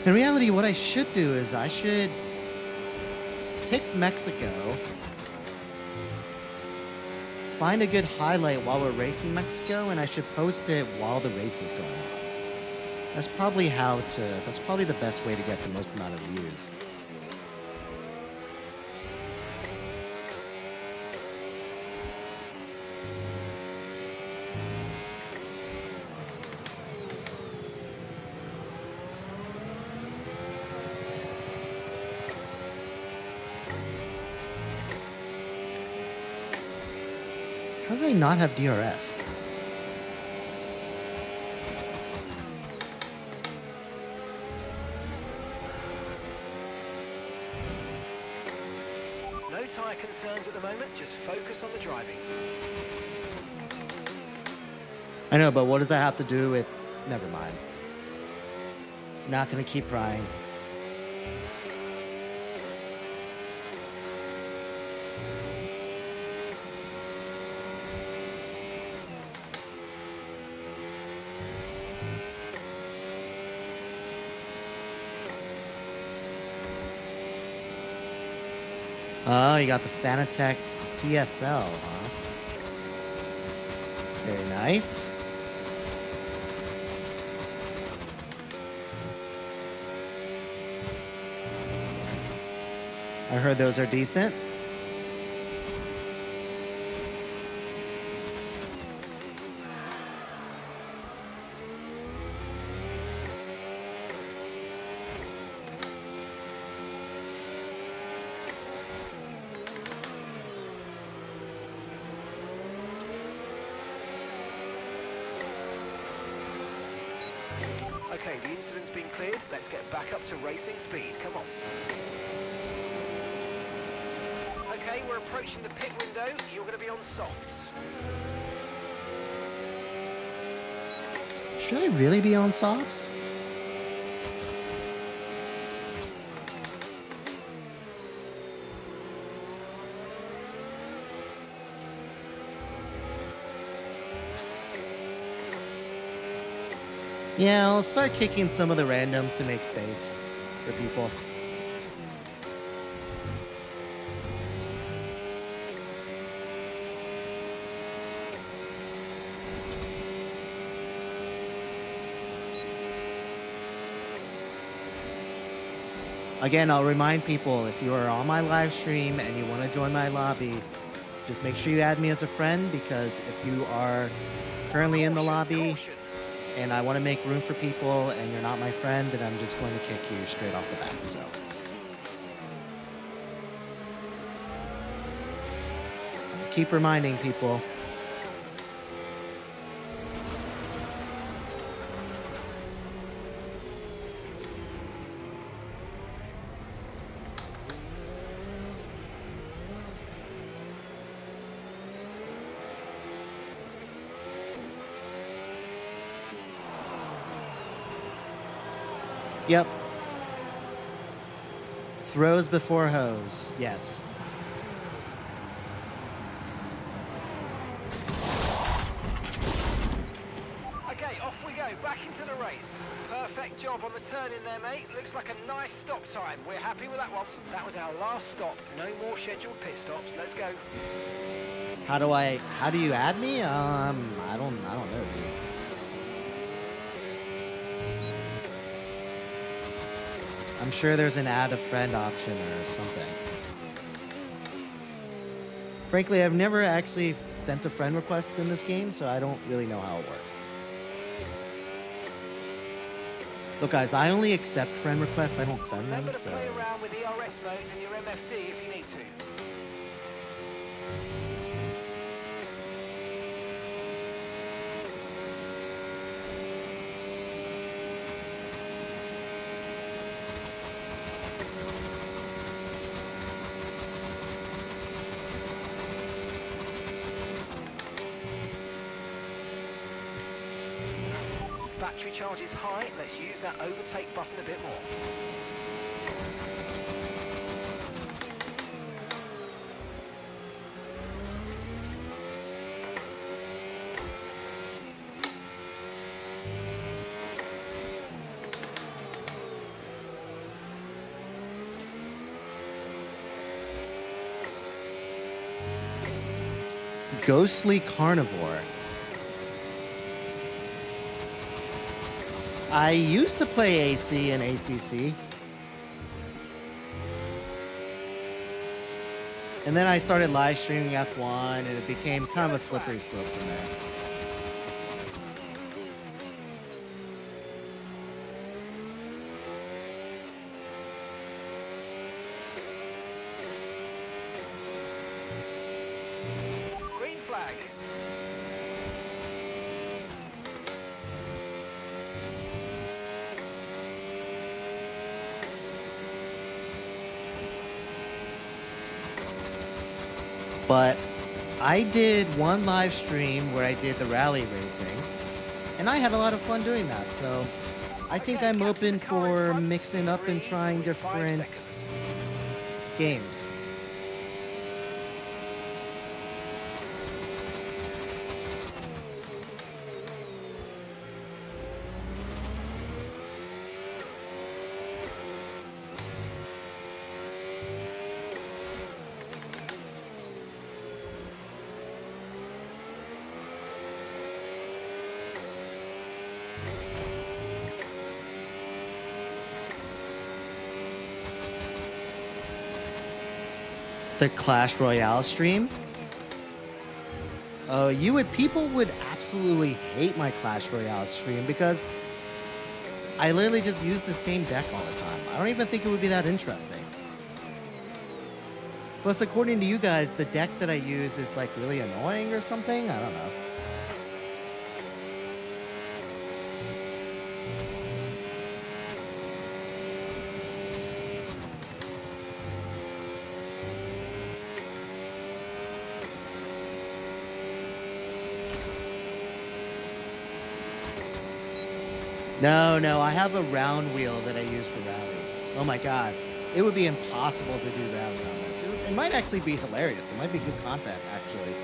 S4: In reality, what I should do is I should pick Mexico, find a good highlight while we're racing Mexico, and I should post it while the race is going on. That's probably the best way to get the most amount of views. How do I not have DRS?
S5: No tyre concerns at the moment, just focus on the driving.
S4: I know, but what does that have to do with... Never mind. Not gonna keep prying. Oh, you got the Fanatec CSL, huh? Very nice. I heard those are decent.
S5: Okay, the incident's been cleared. Let's get back up to racing speed. Come on. Okay, we're approaching the pit window. You're going to be on softs.
S4: Should I really be on softs? Yeah, I'll start kicking some of the randoms to make space for people. Again, I'll remind people, if you are on my live stream and you want to join my lobby, just make sure you add me as a friend, because if you are currently in the lobby and I want to make room for people and you're not my friend, then I'm just going to kick you straight off the bat. So keep reminding people. Yep. Throws before hose. Yes.
S5: Okay, off we go, back into the race. Perfect job on the turn in there, mate. Looks like a nice stop time. We're happy with that one. That was our last stop. No more scheduled pit stops. Let's go.
S4: How do you add me? I don't know, dude. I'm sure there's an add a friend option or something. Frankly, I've never actually sent a friend request in this game, so I don't really know how it works. Look, guys, I only accept friend requests. I don't send them,
S5: Remember to
S4: so...
S5: play around with ERS modes and your MFD if you need to. Battery charge is high. Let's use that overtake button a bit more.
S4: Ghostly Carnivore. I used to play AC and ACC. And then I started live streaming F1, and it became kind of a slippery slope from there.
S5: Green flag.
S4: But I did one live stream where I did the rally racing, and I had a lot of fun doing that. So I think I'm open for mixing up and trying different games. The Clash Royale stream. People would absolutely hate my Clash Royale stream because I literally just use the same deck all the time. I don't even think it would be that interesting. Plus, according to you guys, the deck that I use is like really annoying or something. I don't know. No, I have a round wheel that I use for rally. Oh my god. It would be impossible to do rally on this. It might actually be hilarious. It might be good content, actually.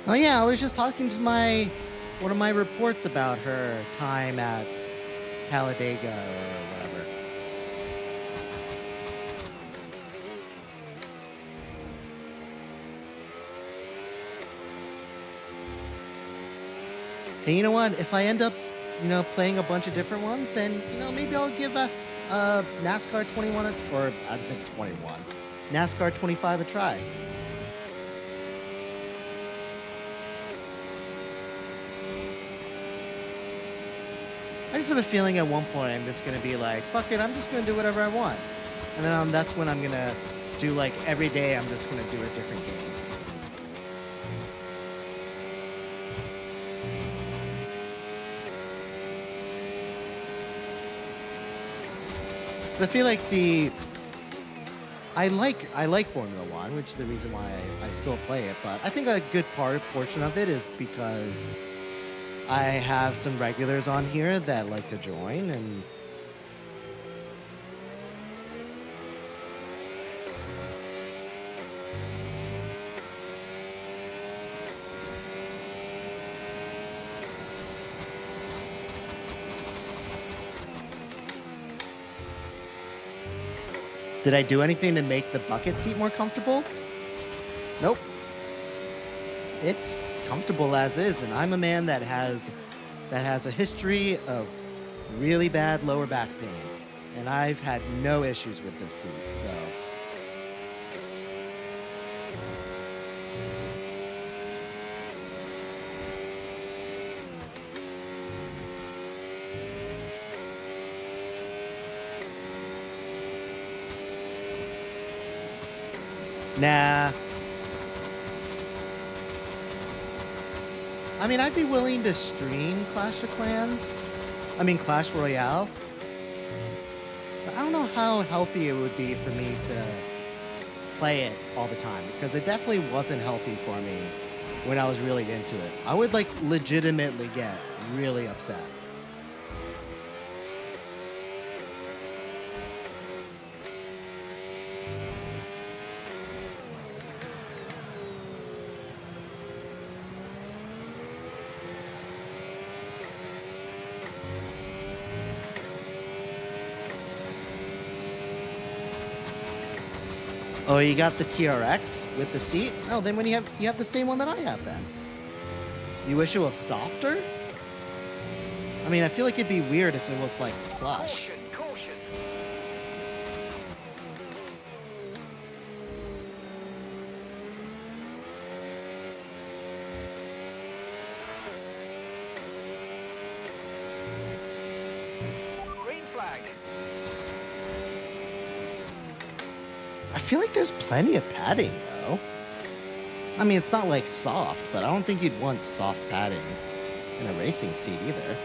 S4: Oh yeah, I was just talking to one of my reports about her time at Talladega or whatever. And you know what? If I end up, playing a bunch of different ones, then, maybe I'll give a NASCAR 21 or I think 21, NASCAR 25 a try. I just have a feeling at one point I'm just going to be like, fuck it, I'm just going to do whatever I want. And then that's when I'm going to do, like, every day I'm just going to do a different game. Because I feel like I like Formula One, which is the reason why I still play it. But I think a good portion of it is because I have some regulars on here that like to join, and did I do anything to make the bucket seat more comfortable? Nope. It's comfortable as is, and I'm a man that has a history of really bad lower back pain, and I've had no issues with this seat, so. Nah. I mean, I'd be willing to stream Clash Royale. But I don't know how healthy it would be for me to play it all the time, because it definitely wasn't healthy for me when I was really into it. I would, like, legitimately get really upset. Oh, you got the TRX with the seat? Oh, then when you have the same one that I have then. You wish it was softer? I mean, I feel like it'd be weird if it was like plush.
S5: Caution, caution. Green flag.
S4: I feel like there's plenty of padding, though. I mean, it's not like soft, but I don't think you'd want soft padding in a racing seat either.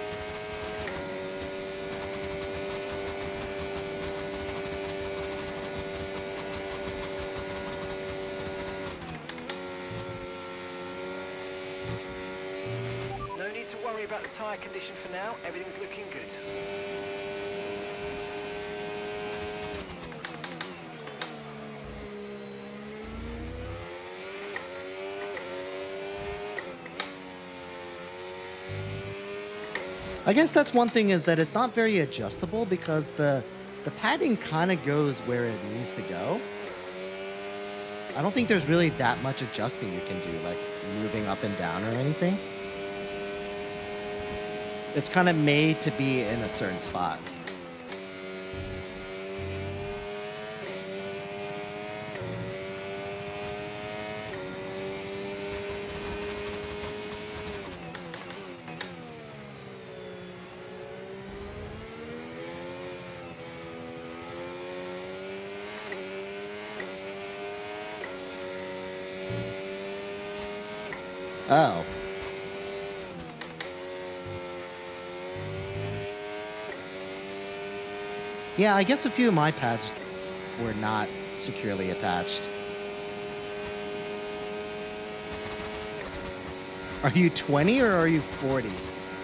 S5: No need to worry about the tyre condition for now. Everything's looking good.
S4: I guess that's one thing, is that it's not very adjustable, because the padding kind of goes where it needs to go. I don't think there's really that much adjusting you can do, like moving up and down or anything. It's kind of made to be in a certain spot. Oh. Yeah, I guess a few of my pads were not securely attached. Are you 20 or are you 40?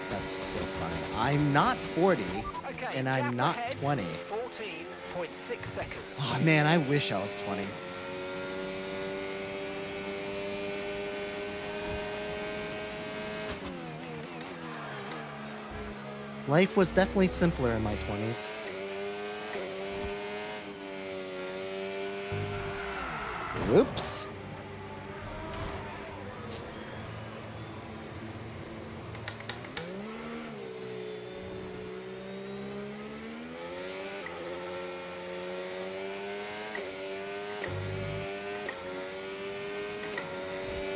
S4: That's so funny. I'm not 40,
S5: Okay,
S4: and I'm
S5: gap
S4: not
S5: ahead,
S4: 20.
S5: 14.6 seconds.
S4: Oh man, I wish I was 20. Life was definitely simpler in my 20s. Whoops.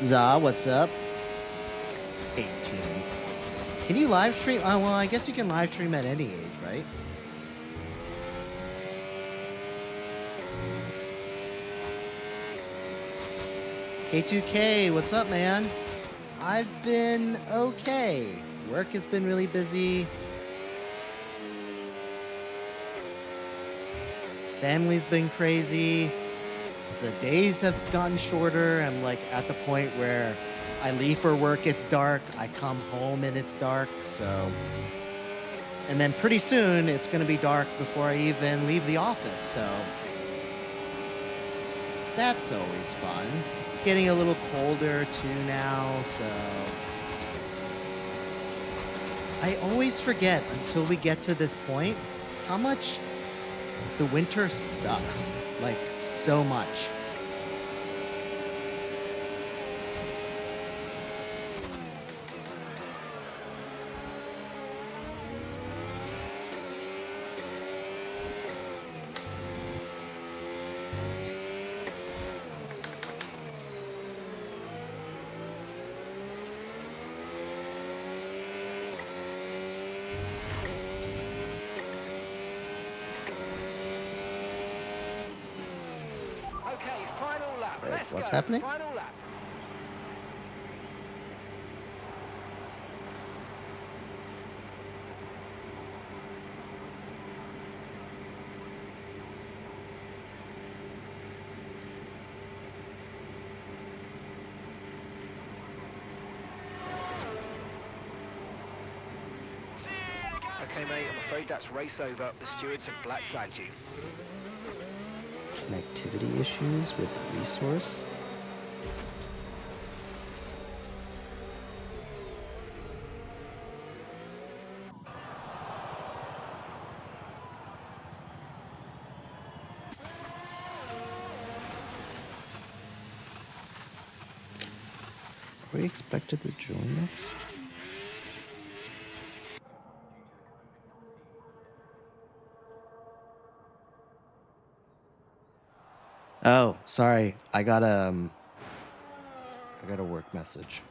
S4: Za, what's up? 18. Can you live stream? Well, I guess you can live stream at any age, right? K2K, what's up, man? I've been okay. Work has been really busy. Family's been crazy. The days have gotten shorter. I'm like at the point where I leave for work, it's dark. I come home and it's dark. So, and then pretty soon it's going to be dark before I even leave the office. So that's always fun. It's getting a little colder too now. So I always forget until we get to this point how much the winter sucks. Like so much.
S5: Okay, final lap.
S4: Wait,
S5: Let's
S4: what's
S5: go.
S4: happening?
S5: Final lap. Okay, mate, I'm afraid that's race over. The stewards have black flagged you.
S4: Connectivity issues with the resource. Are we expected to join us? Oh, sorry. I got a work message.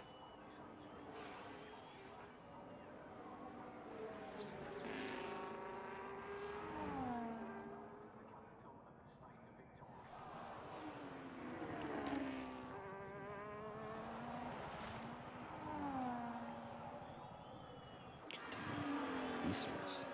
S4: Resource.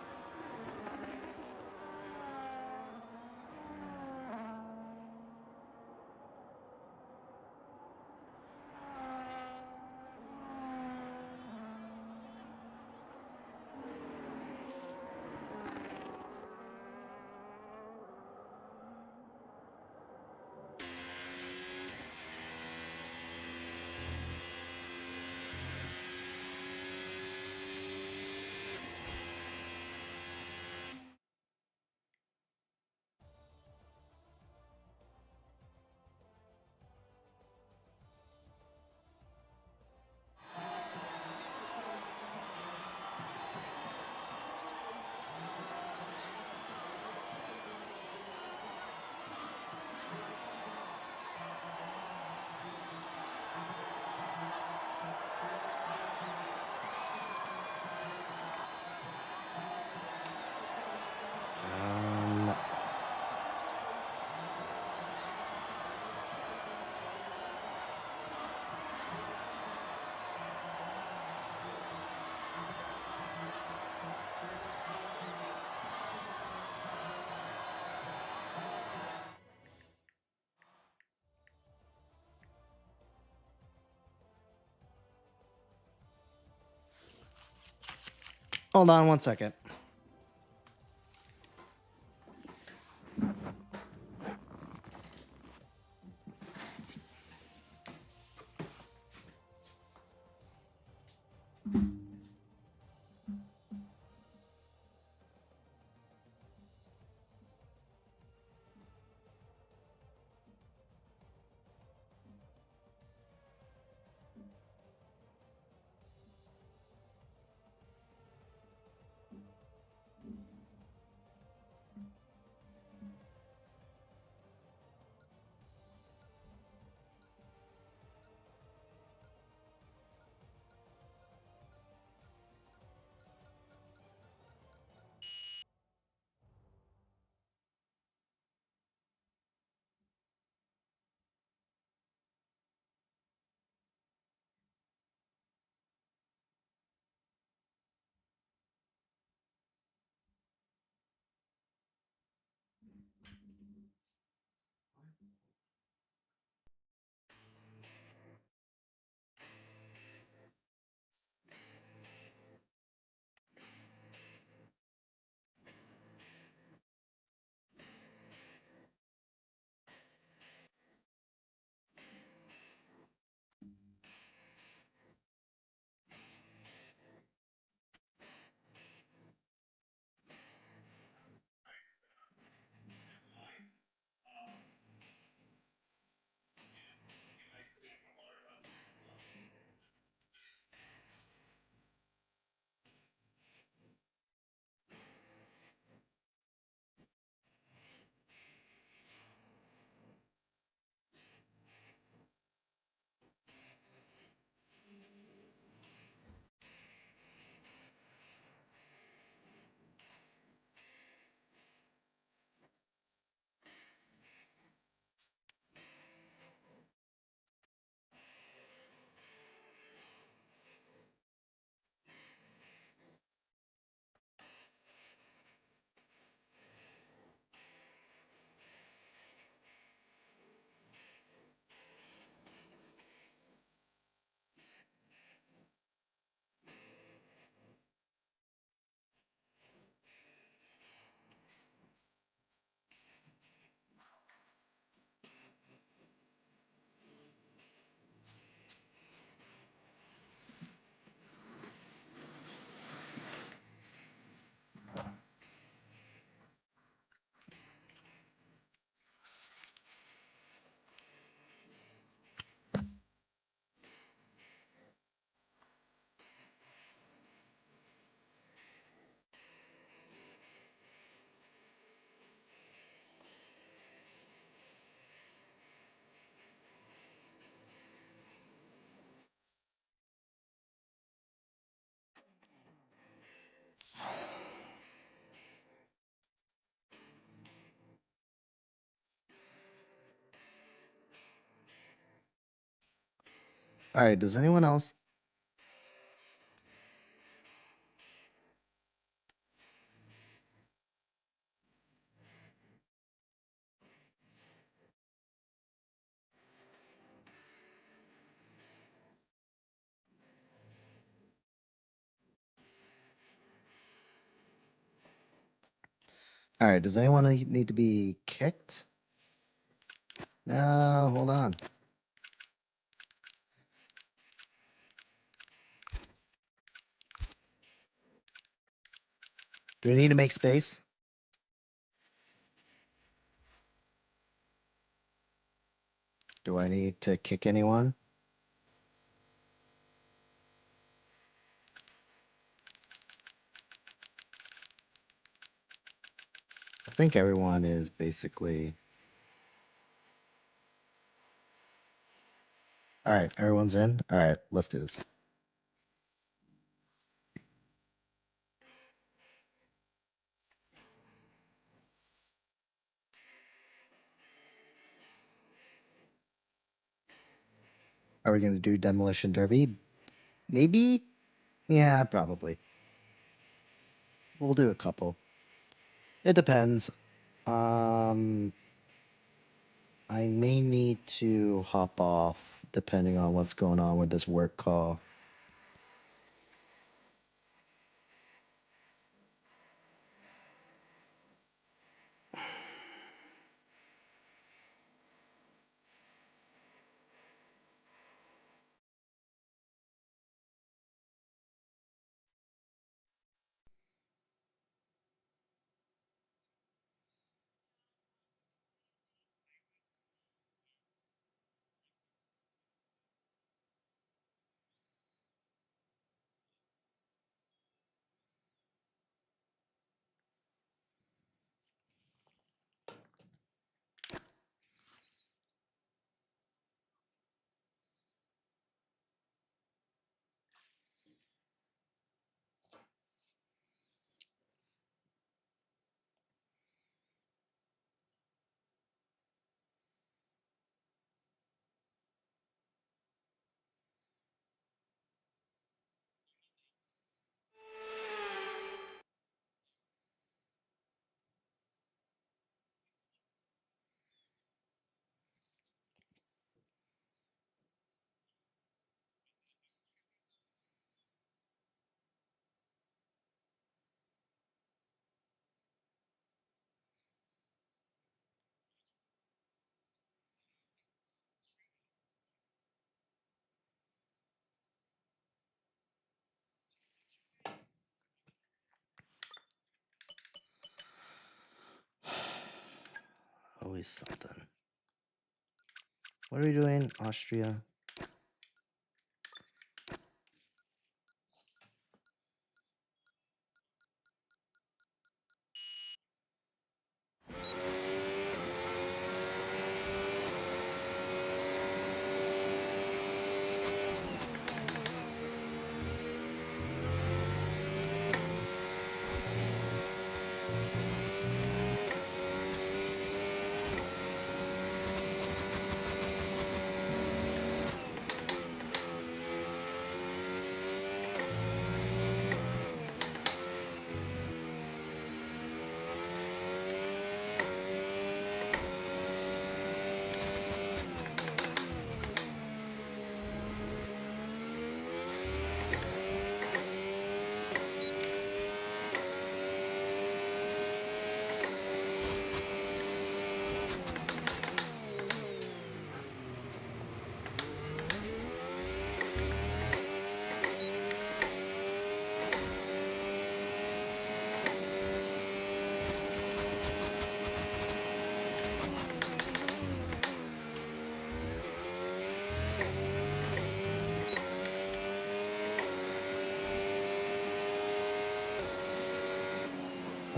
S4: Hold on one second. All right, does anyone else? All right, does anyone need to be kicked? No, hold on. Do we need to make space? Do I need to kick anyone? I think everyone is basically... All right, everyone's in? All right, let's do this. Are we going to do Demolition Derby? Maybe? Yeah, probably. We'll do a couple. It depends. I may need to hop off depending on what's going on with this work call. Always something. What are we doing? Austria.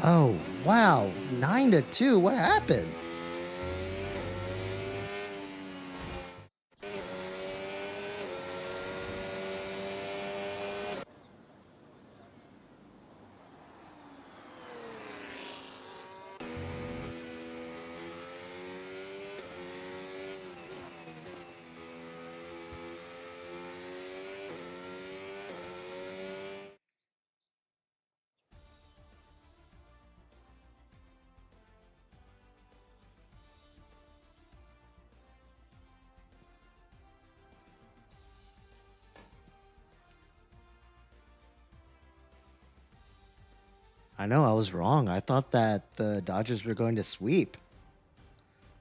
S4: Oh, wow. 9-2. What happened? I know I was wrong. I thought that the Dodgers were going to sweep.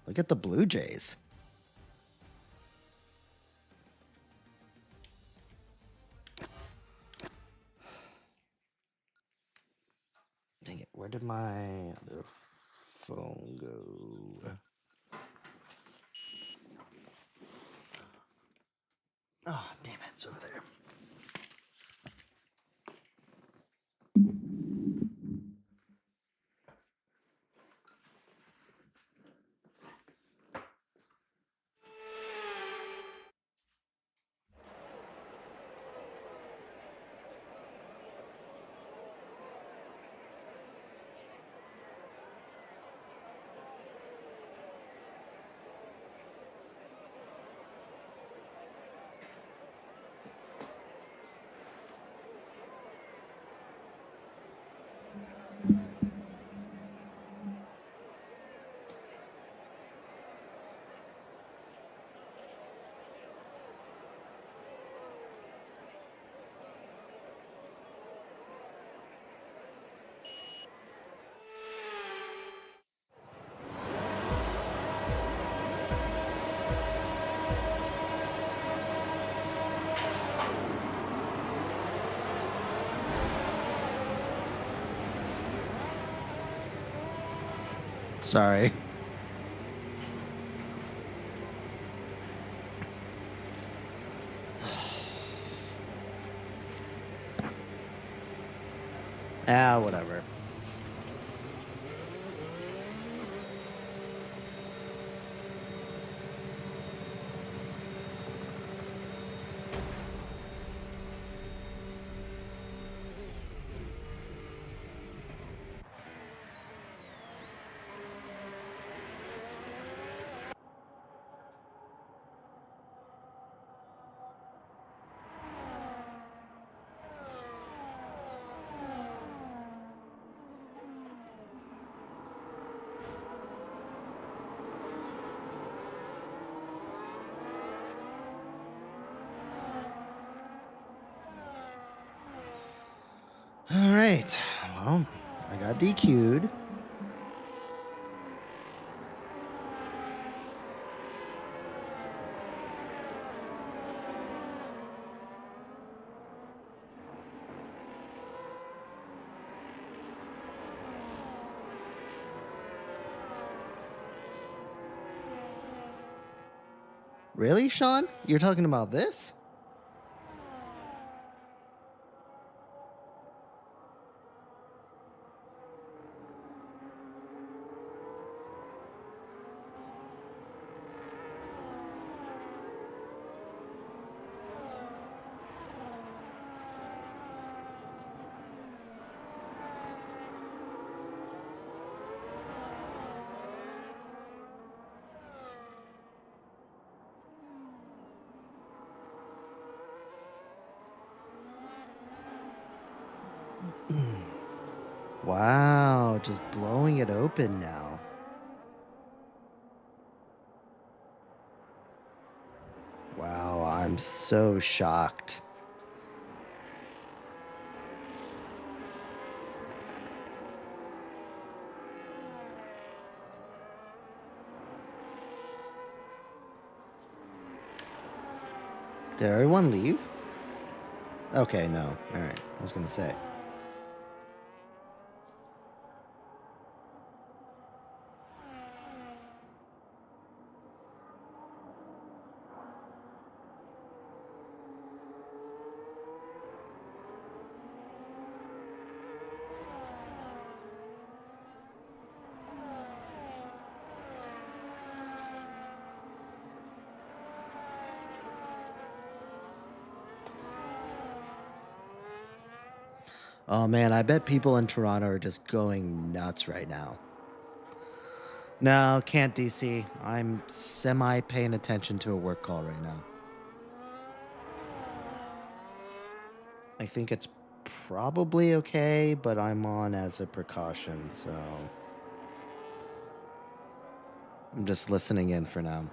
S4: Look at the Blue Jays. Dang it, where did my other phone go? Oh, damn it, it's over there. Sorry. Whatever. All right. Well, I got DQ'd. Really, Sean? You're talking about this? Wow, just blowing it open now. Wow, I'm so shocked. Did everyone leave? Okay, no. All right, I was gonna say. Oh man, I bet people in Toronto are just going nuts right now. No, can't DC. I'm semi paying attention to a work call right now. I think it's probably okay, but I'm on as a precaution, so I'm just listening in for now.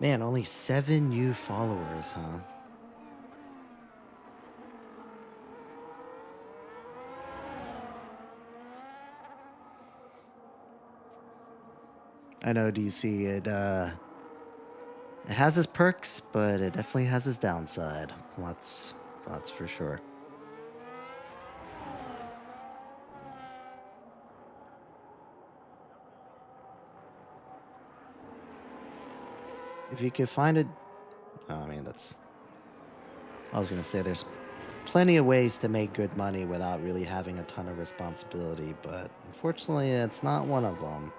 S4: Man, only 7 new followers, huh? I know, DC, it has its perks, but it definitely has its downside. That's for sure. If you could find it, I mean, I was gonna say there's plenty of ways to make good money without really having a ton of responsibility, but unfortunately, it's not one of them.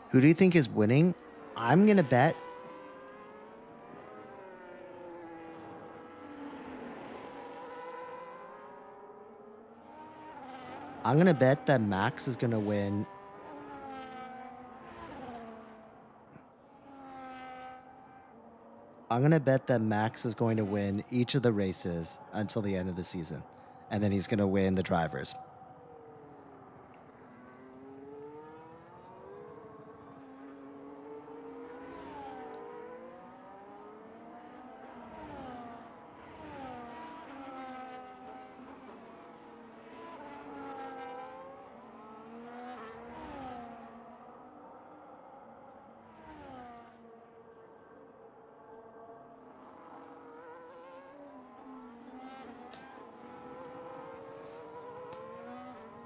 S4: Who do you think is winning? I'm gonna bet. I'm gonna bet that Max is gonna win. I'm gonna bet that Max is going to win each of the races until the end of the season, and then he's gonna win the drivers.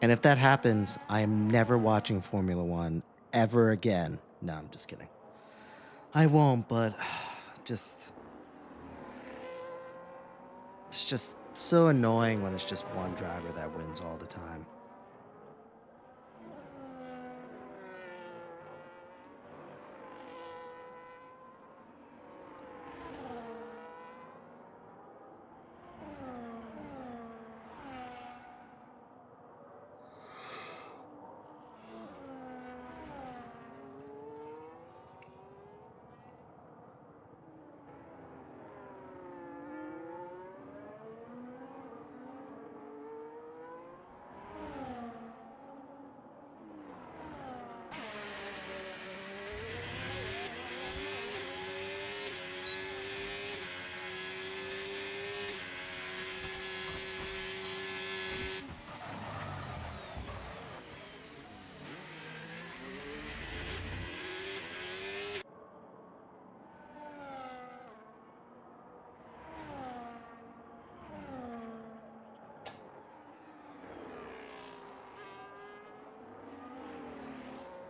S4: And if that happens, I am never watching Formula One ever again. No, I'm just kidding. I won't, but just it's just so annoying when it's just one driver that wins all the time.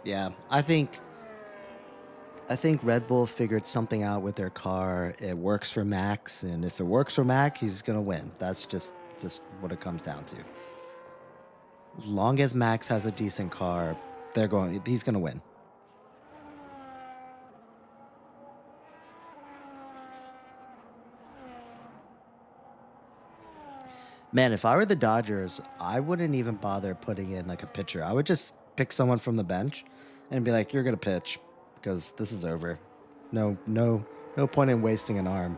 S4: Yeah, I think Red Bull figured something out with their car. It works for Max, and if it works for Max, he's gonna win. That's just what it comes down to. As long as Max has a decent car, he's gonna win. Man, if I were the Dodgers, I wouldn't even bother putting in like a pitcher. I would just pick someone from the bench and be like, "You're gonna pitch because this is over. No point in wasting an arm."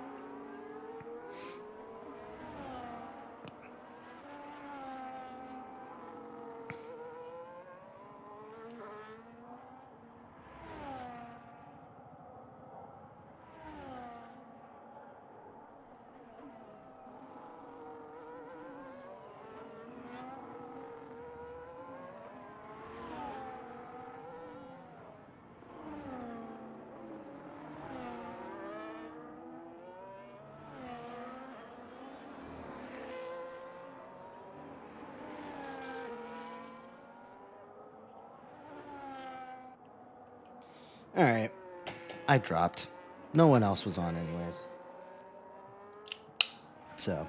S4: All right. I dropped. No one else was on anyways. So,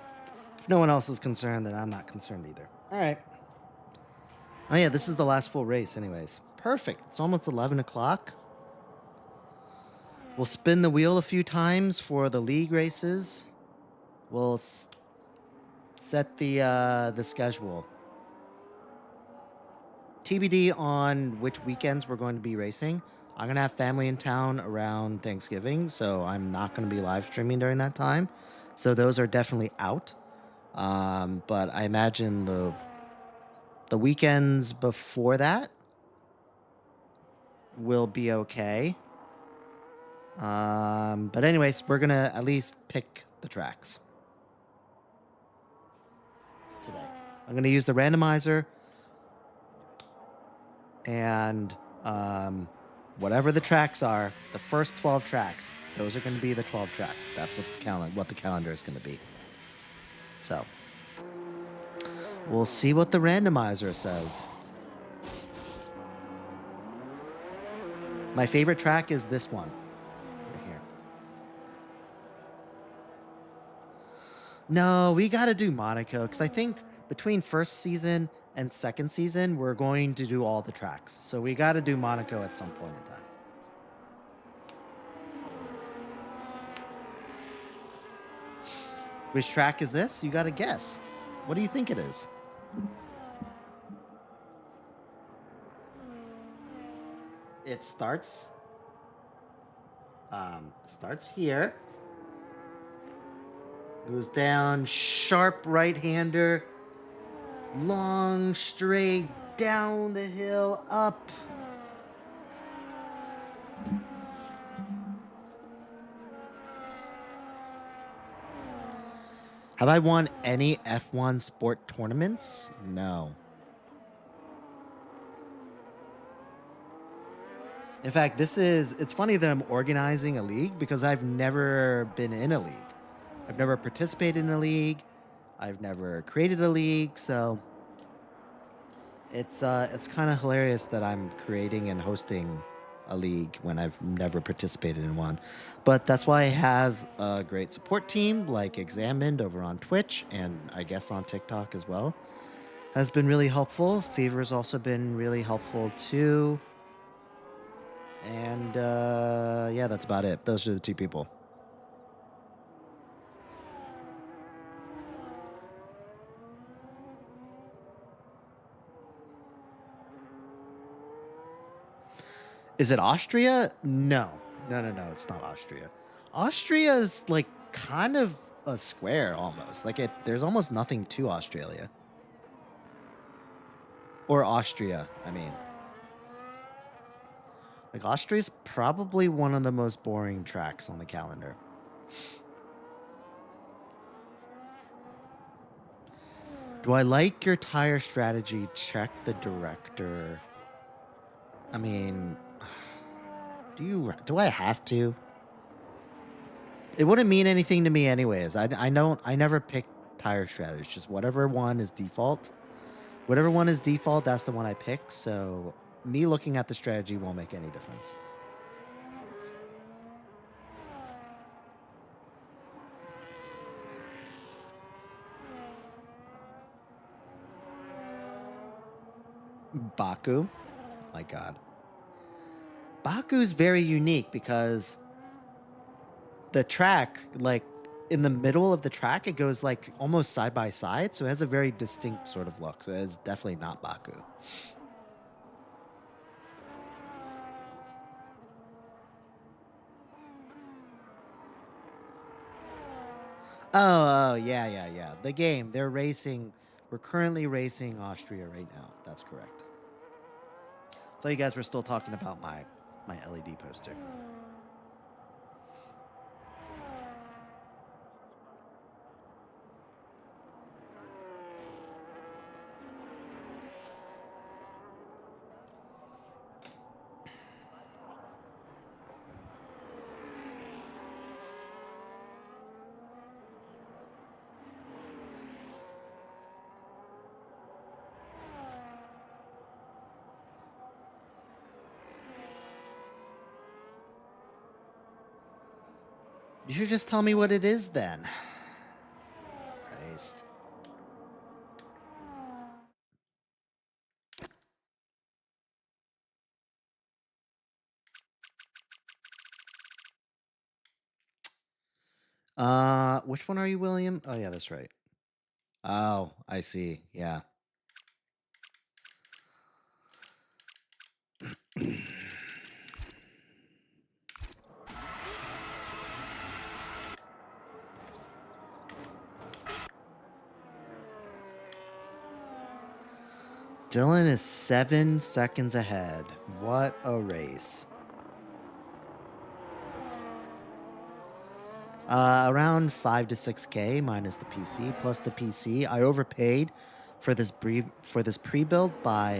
S4: if no one else is concerned, then I'm not concerned either. All right. Oh, yeah, this is the last full race anyways. Perfect. It's almost 11 o'clock. We'll spin the wheel a few times for the league races. We'll set the schedule. TBD on which weekends we're going to be racing. I'm going to have family in town around Thanksgiving, so I'm not going to be live streaming during that time. So those are definitely out. But I imagine the weekends before that will be okay. But anyways, we're going to at least pick the tracks today. I'm going to use the randomizer and whatever the tracks are, the first 12 tracks, those are going to be the 12 tracks. That's what the calendar is going to be. So we'll see what the randomizer says. My favorite track is this one right here. No, we got to do Monaco because I think between first season and second season, we're going to do all the tracks. So we got to do Monaco at some point in time. Which track is this? You got to guess. What do you think it is? It starts here. Goes down, sharp right-hander, long straight down the hill, up. Have I won any F1 sport tournaments? No. In fact, it's funny that I'm organizing a league because I've never been in a league. I've never participated in a league. I've never created a league, so it's kind of hilarious that I'm creating and hosting a league when I've never participated in one. But that's why I have a great support team like Examined over on Twitch and I guess on TikTok as well. Has been really helpful. Fever's also been really helpful too. And yeah, that's about it. Those are the two people. Is it Austria? No. No, it's not Austria. Austria is like kind of a square almost. Like there's almost nothing to Australia. Or Austria, I mean. Like Austria's probably one of the most boring tracks on the calendar. Do I like your tire strategy? Check the director. I mean, do I have to? It wouldn't mean anything to me anyways. I never pick tire strategy. Just whatever one is default. Whatever one is default, that's the one I pick. So me looking at the strategy won't make any difference. Baku. My God. Baku's very unique because the track, like in the middle of the track, it goes like almost side by side. So it has a very distinct sort of look. So it's definitely not Baku. Oh, yeah. The game. They're racing. We're currently racing Austria right now. That's correct. Thought you guys were still talking about my LED poster. You should just tell me what it is then. Christ. Which one are you, William? Oh yeah, that's right. Oh, I see. Yeah. Dylan is 7 seconds ahead. What a race. Around 5 to 6K minus the PC plus the PC. I overpaid for this pre-build by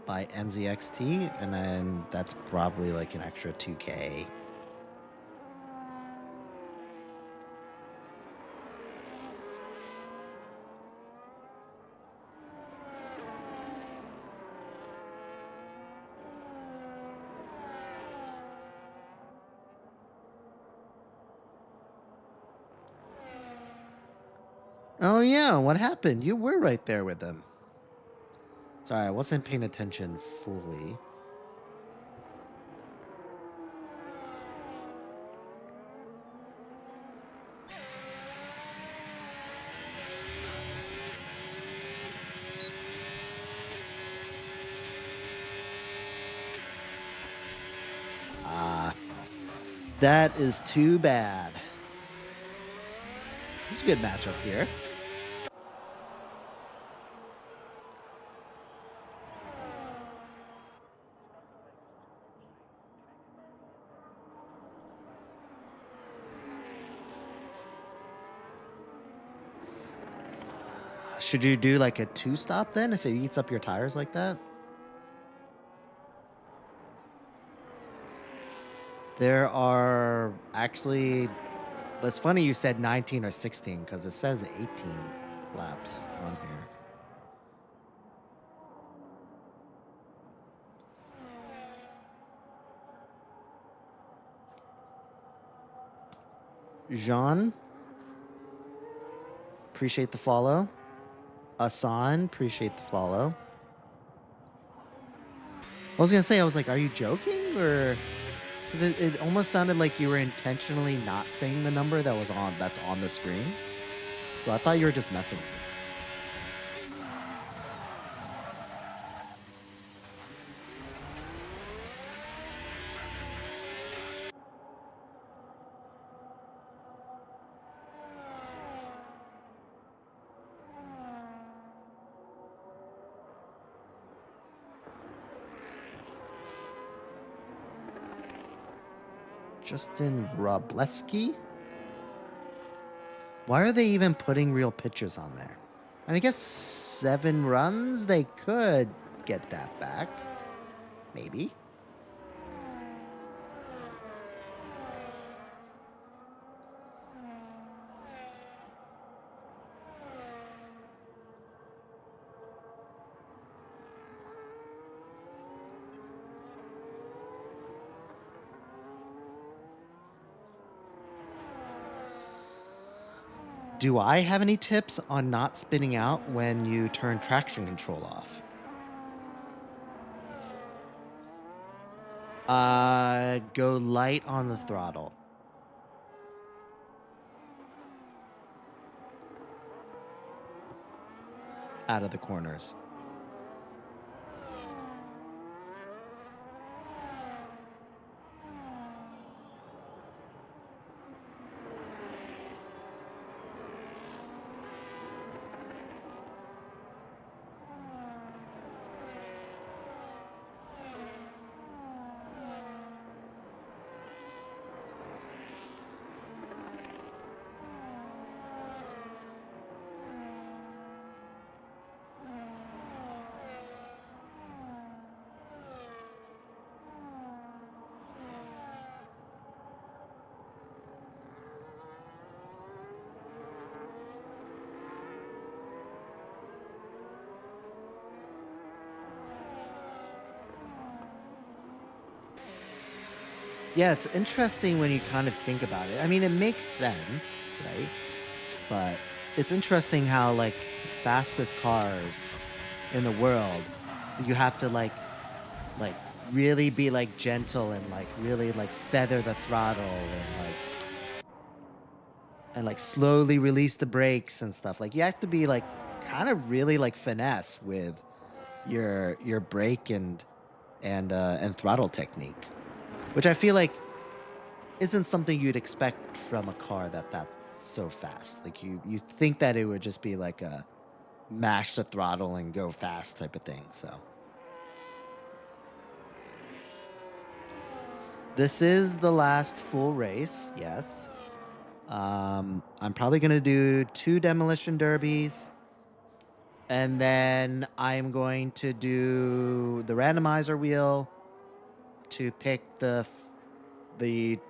S4: NZXT, and then that's probably like an extra 2K. Oh yeah, what happened? You were right there with them. Sorry, I wasn't paying attention fully. That is too bad. It's a good matchup here. Should you do like a 2-stop then if it eats up your tires like that? There are actually, that's funny you said 19 or 16 because it says 18 laps on here. Jean, appreciate the follow. Asan, appreciate the follow. I was gonna say, I was like, are you joking? Or because it almost sounded like you were intentionally not saying the number that's on the screen. So I thought you were just messing with me. Justin Robleski? Why are they even putting real pictures on there? And I guess 7 runs, they could get that back. Maybe. Do I have any tips on not spinning out when you turn traction control off? Go light on the throttle. Out of the corners. Yeah, it's interesting when you kind of think about it. I mean, it makes sense, right? But it's interesting how like fastest cars in the world, you have to like really be like gentle and like really like feather the throttle and like slowly release the brakes and stuff. Like you have to be like kind of really like finesse with your brake and throttle technique, which I feel like isn't something you'd expect from a car that's so fast. Like you think that it would just be like a mash the throttle and go fast type of thing. So this is the last full race. Yes. I'm probably gonna do 2 demolition derbies, and then I'm going to do the randomizer wheel to pick the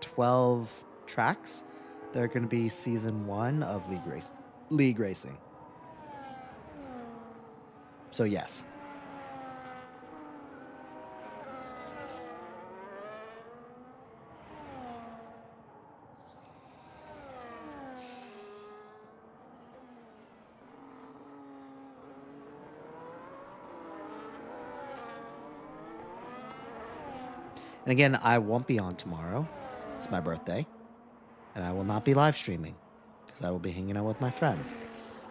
S4: 12 tracks. They're going to be season 1 of league racing. So yes. And again, I won't be on tomorrow. It's my birthday. And I will not be live streaming because I will be hanging out with my friends.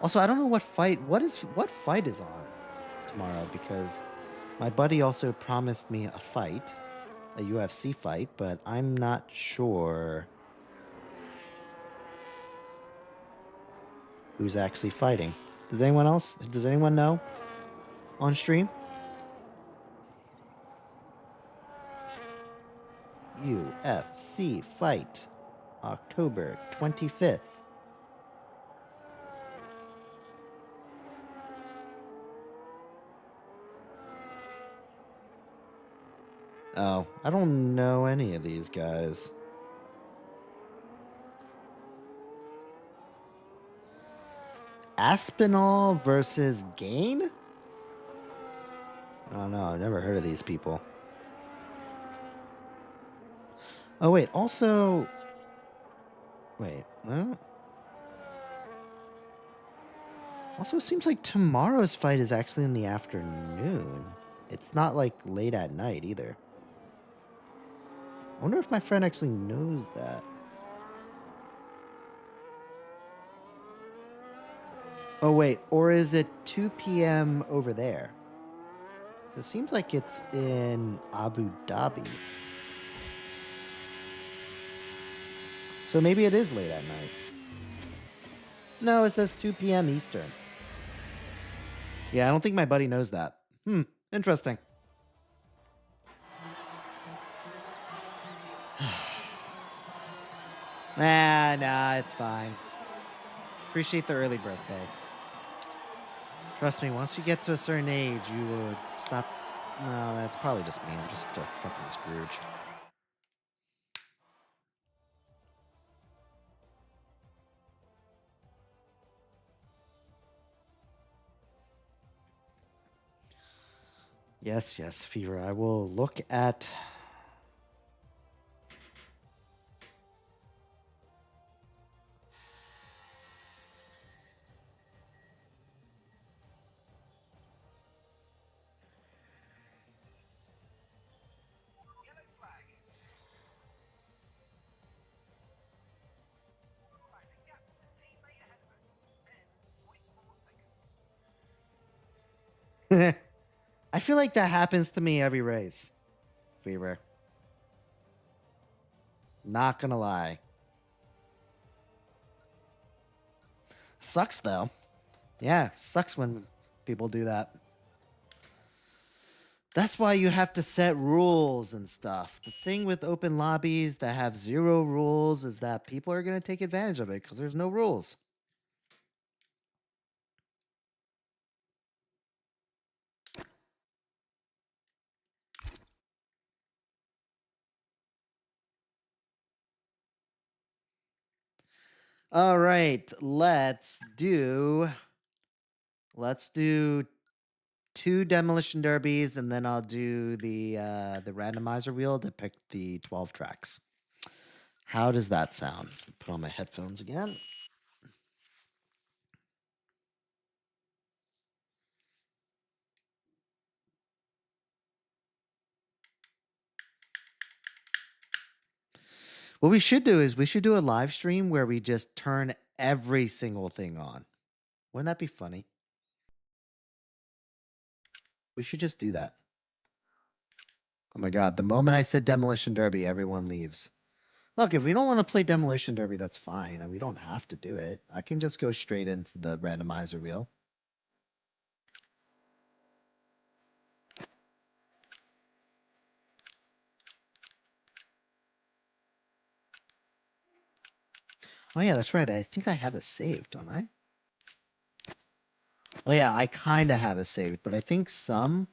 S4: Also, I don't know what fight is on tomorrow, because my buddy also promised me a fight, a UFC fight, but I'm not sure who's actually fighting. Does anyone know on stream? UFC fight, October 25th. Oh, I don't know any of these guys. Aspinall versus Gain? I don't know. I've never heard of these people. Oh, wait. Also... Wait. Also, it seems like tomorrow's fight is actually in the afternoon. It's not, like, late at night, either. I wonder if my friend actually knows that. Oh, wait. Or is it 2 p.m. over there? So it seems like it's in Abu Dhabi. So maybe it is late at night. No, it says 2 p.m. Eastern. Yeah, I don't think my buddy knows that. Interesting. Nah, it's fine. Appreciate the early birthday. Trust me, once you get to a certain age, you would stop. No, that's probably just me. I'm just a fucking Scrooged. Yes, Fever. I will look at... I feel like that happens to me every race, Fever. Not gonna lie. Sucks, though. Yeah, sucks when people do that. That's why you have to set rules and stuff. The thing with open lobbies that have 0 rules is that people are going to take advantage of it because there's no rules. All right, let's do 2 demolition derbies, and then I'll do the randomizer wheel to pick the 12 tracks. How does that sound? Put on my headphones again. What we should do is we should do a live stream where we just turn every single thing on. Wouldn't that be funny? We should just do that. Oh my god, the moment I said Demolition Derby, everyone leaves. Look, if we don't want to play Demolition Derby, that's fine. We don't have to do it. I can just go straight into the randomizer wheel. Oh yeah, that's right. I think I have it saved, don't I? Oh yeah, I kind of have it saved, but I think some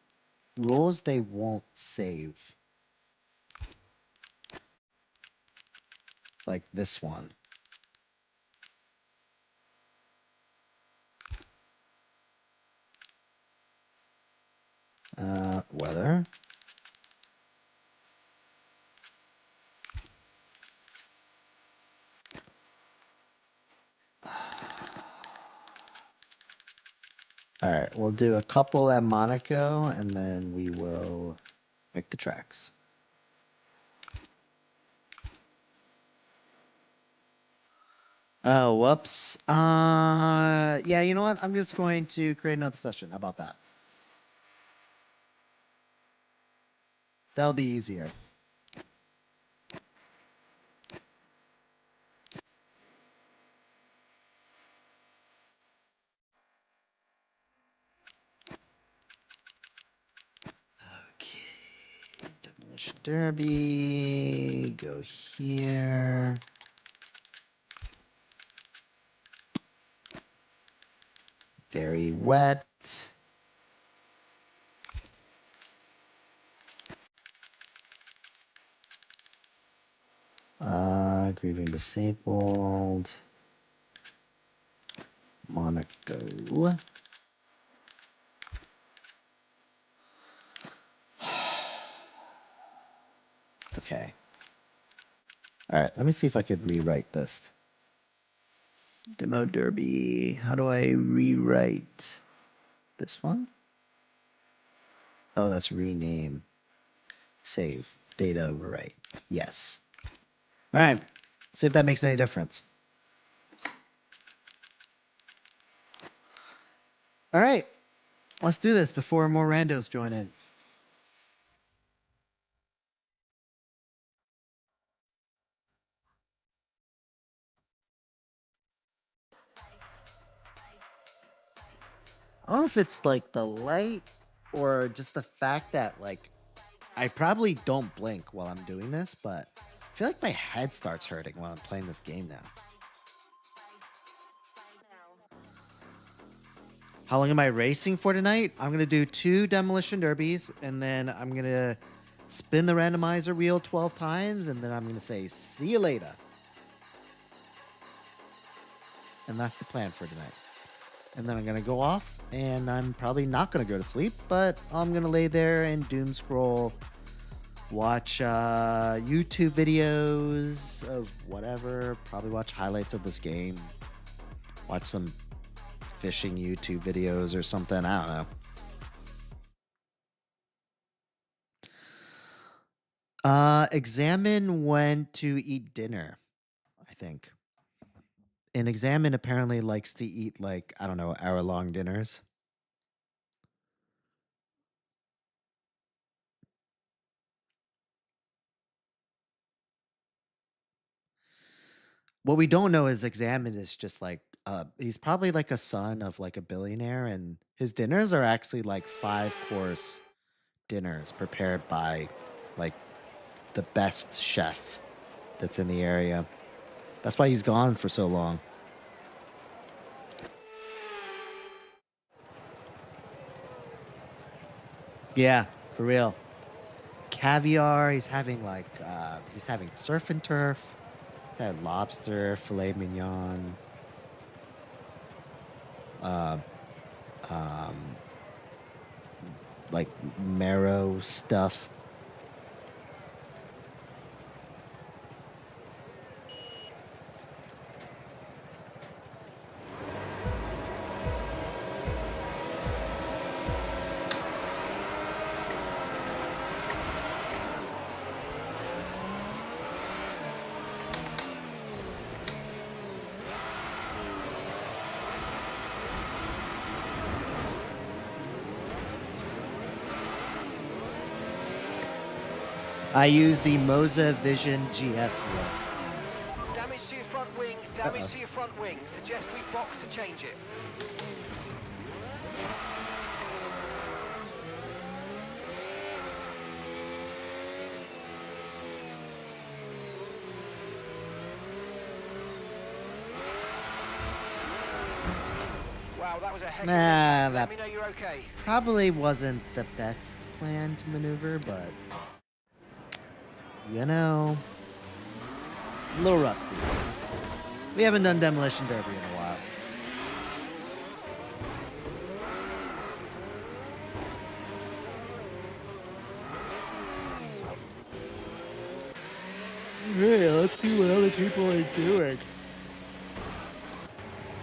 S4: rules they won't save. Like this one. Weather. All right, we'll do a couple at Monaco, and then we will make the tracks. Oh, whoops. Yeah, you know what? I'm just going to create another session. How about that? That'll be easier. Okay. Demolition Derby. Go here. Very wet. Grieving disabled. Monaco. Okay. All right, let me see if I could rewrite this. Demo Derby. How do I rewrite this one? Oh, that's rename. Save. Data overwrite. Yes. All right. See if that makes any difference. All right. Let's do this before more randos join in. I don't know if it's like the light or just the fact that like I probably don't blink while I'm doing this, but I feel like my head starts hurting while I'm playing this game now. How long am I racing for tonight? I'm going to do 2 Demolition Derbies, and then I'm going to spin the randomizer wheel 12 times, and then I'm going to say, see you later. And that's the plan for tonight. And then I'm going to go off, and I'm probably not going to go to sleep, but I'm going to lay there and doom scroll, watch YouTube videos of whatever, probably watch highlights of this game, watch some fishing YouTube videos or something. I don't know. Examine when to eat dinner, I think. And Examine apparently likes to eat like, I don't know, hour-long dinners. What we don't know is Examine is just like, he's probably like a son of like a billionaire, and his dinners are actually like 5-course dinners prepared by like the best chef that's in the area. That's why he's gone for so long. Yeah, for real. Caviar, he's having like, he's having surf and turf. He's had lobster, filet mignon. Like marrow stuff. I use the Moza Vision GS wheel.
S5: Damage to your front wing, damage to your front wing. Suggest we box to change it. Wow, that was a heck of a
S4: Nah,
S5: Let
S4: that
S5: me know you're okay.
S4: probably wasn't the best planned maneuver, but you know, a little rusty. We haven't done Demolition Derby in a while. Hey, let's see what other people are doing.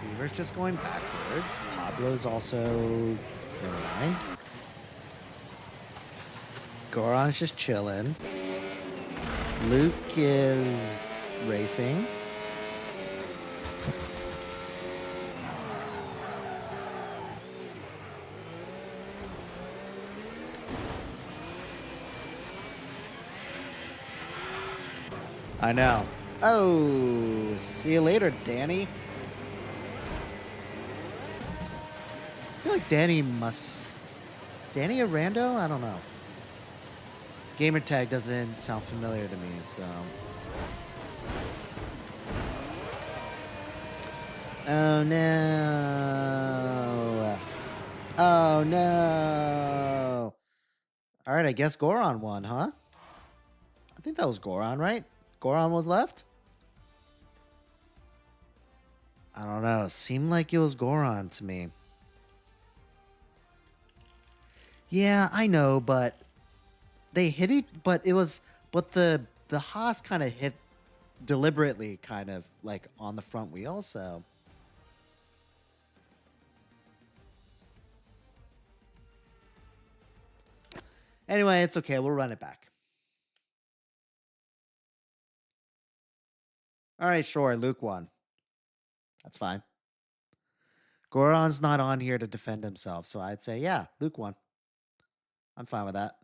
S4: Weaver's just going backwards. Pablo's also... Never mind. Goron's just chilling. Luke is racing. I know. Oh, see you later, Danny. I feel like Danny must... Danny a rando? I don't know. Gamer tag doesn't sound familiar to me, so... Oh no. Oh no. Alright, I guess Goron won, huh? I think that was Goron, right? Goron was left? I don't know. It seemed like it was Goron to me. Yeah, I know, but they hit it, but it was, but the Haas kind of hit deliberately, kind of like on the front wheel, so. Anyway, it's okay. We'll run it back. All right, sure. Luke won. That's fine. Goron's not on here to defend himself, so I'd say, yeah, Luke won. I'm fine with that.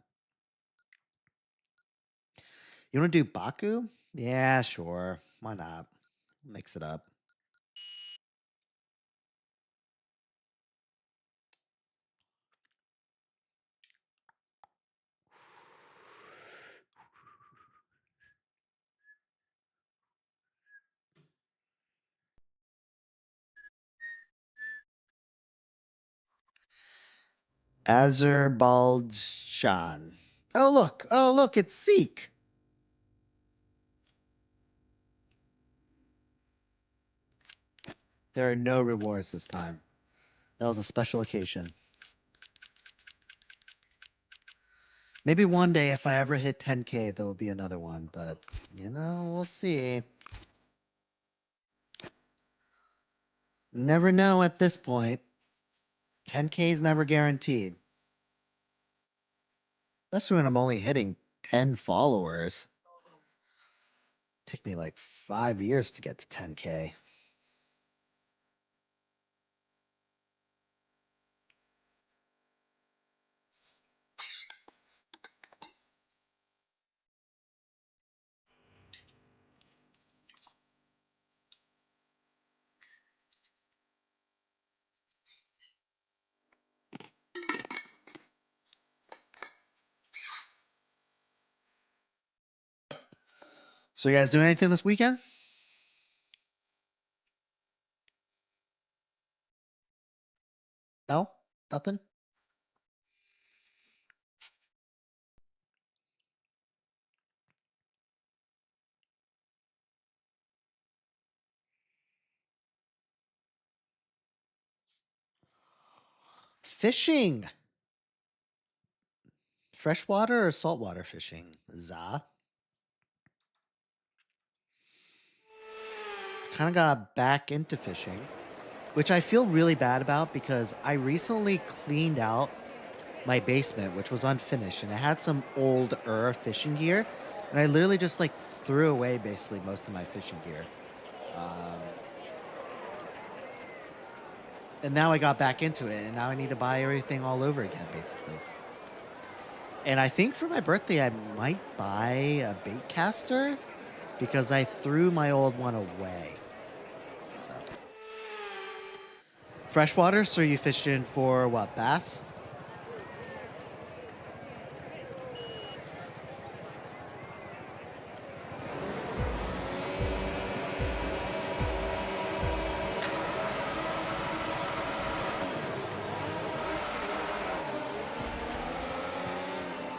S4: You want to do Baku? Yeah, sure. Why not? Mix it up. Azerbaijan. Oh, look. Oh, look. It's Seek. There are no rewards this time. That was a special occasion. Maybe one day if I ever hit 10K, there will be another one, but, you know, we'll see. Never know at this point. 10K is never guaranteed. Especially when I'm only hitting 10 followers. Took me like 5 years to get to 10K. So you guys doing anything this weekend? No? Nothing? Fishing. Freshwater or saltwater fishing? Za. Kind of got back into fishing, which I feel really bad about because I recently cleaned out my basement, which was unfinished, and it had some old fishing gear, and I literally just like threw away basically most of my fishing gear. And now I got back into it, and now I need to buy everything all over again, basically. And I think for my birthday, I might buy a bait caster because I threw my old one away. So, freshwater. So you fishing for what, bass?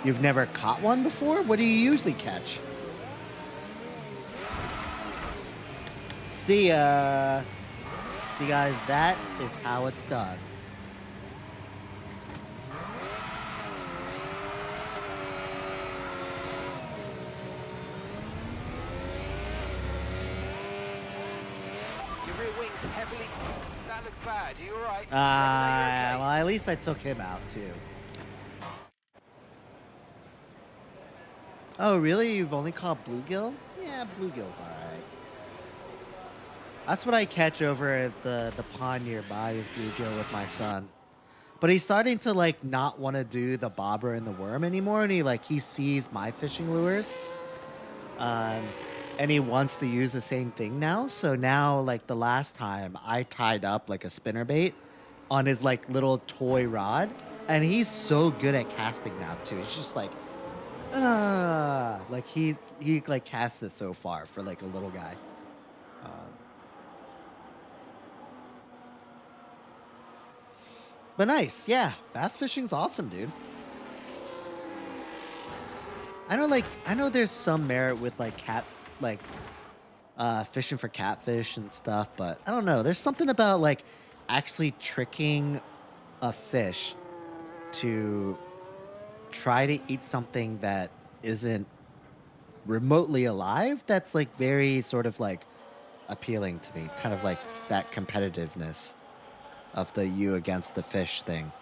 S4: You've never caught one before? What do you usually catch? See ya. See, guys, that is how it's done.
S5: Your rear wing's heavily... That looked bad. Are you all right?
S4: Well, at least I took him out, too. Oh, really? You've only caught bluegill? Yeah, bluegill's all right. That's what I catch over at the pond nearby is bluegill with my son. But he's starting to, like, not want to do the bobber and the worm anymore. And he sees my fishing lures. And he wants to use the same thing now. So now, like, the last time I tied up, like, a spinnerbait on his, like, little toy rod. And he's so good at casting now, too. He's just like... like he like casts it so far for like a little guy. But nice, yeah. Bass fishing's awesome, dude. I know there's some merit with like fishing for catfish and stuff, but I don't know. There's something about like actually tricking a fish to try to eat something that isn't remotely alive that's like very sort of like appealing to me, kind of like that competitiveness of the you against the fish thing.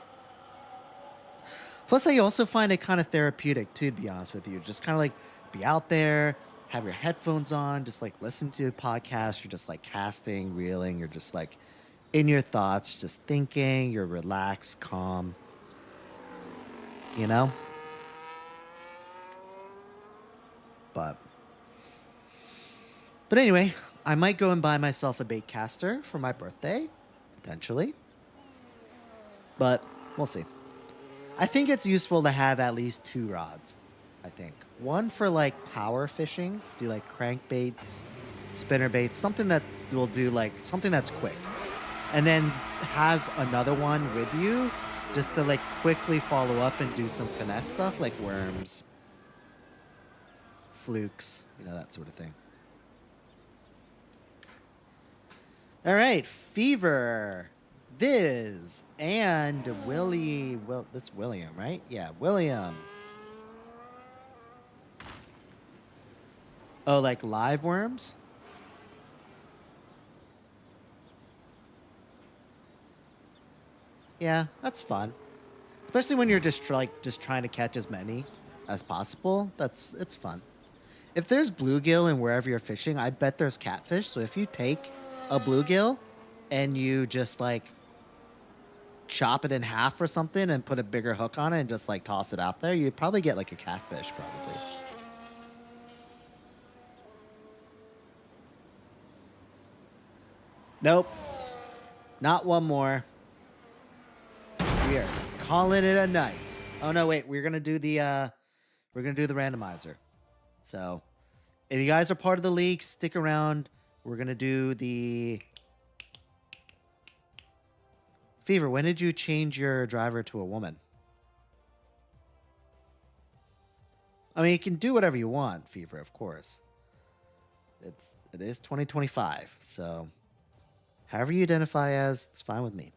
S4: Plus I also find it kind of therapeutic too, to be honest with you. Just kind of like be out there, have your headphones on, just like listen to a podcast. You're just like casting, reeling, you're just like in your thoughts, just thinking, you're relaxed, calm. You know? But anyway, I might go and buy myself a bait caster for my birthday, potentially. But we'll see. I think it's useful to have at least 2 rods, I think. One for like power fishing, do like crankbaits, spinnerbaits, something that will do like something that's quick. And then have another one with you just to like quickly follow up and do some finesse stuff like worms, flukes, that sort of thing. All right, Fever, Viz, and Willie. Well, that's William, right? Yeah, William. Oh, like live worms? Yeah, that's fun. Especially when you're just trying to catch as many as possible. It's fun. If there's bluegill and wherever you're fishing, I bet there's catfish. So if you take a bluegill and you just like chop it in half or something and put a bigger hook on it and just like toss it out there, you'd probably get like a catfish probably. Nope. Not one more. We are calling it a night. Oh no, wait, we're gonna do the randomizer. So if you guys are part of the league, stick around. We're gonna do the Fever. When did you change your driver to a woman? I mean, you can do whatever you want, Fever, of course. It is 2025, so however you identify as, it's fine with me.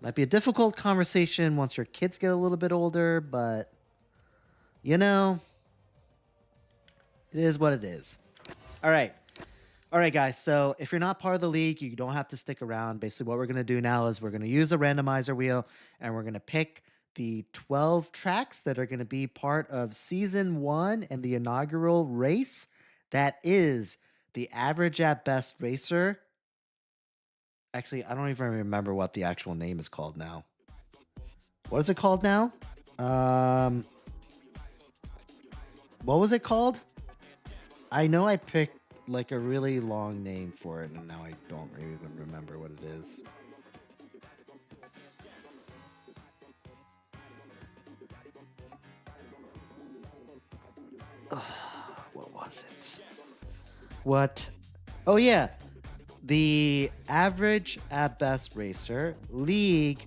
S4: Might be a difficult conversation once your kids get a little bit older, but it is what it is. All right, guys. So if you're not part of the league, you don't have to stick around. Basically, what we're going to do now is we're going to use a randomizer wheel, and we're going to pick the 12 tracks that are going to be part of Season 1 and the inaugural race. That is the Average at Best Racer. Actually, I don't even remember what the actual name is called now. What is it called now? What was it called? I know I picked like a really long name for it, and now I don't even remember what it is. What was it? What? Oh yeah, the Average at Best Racer League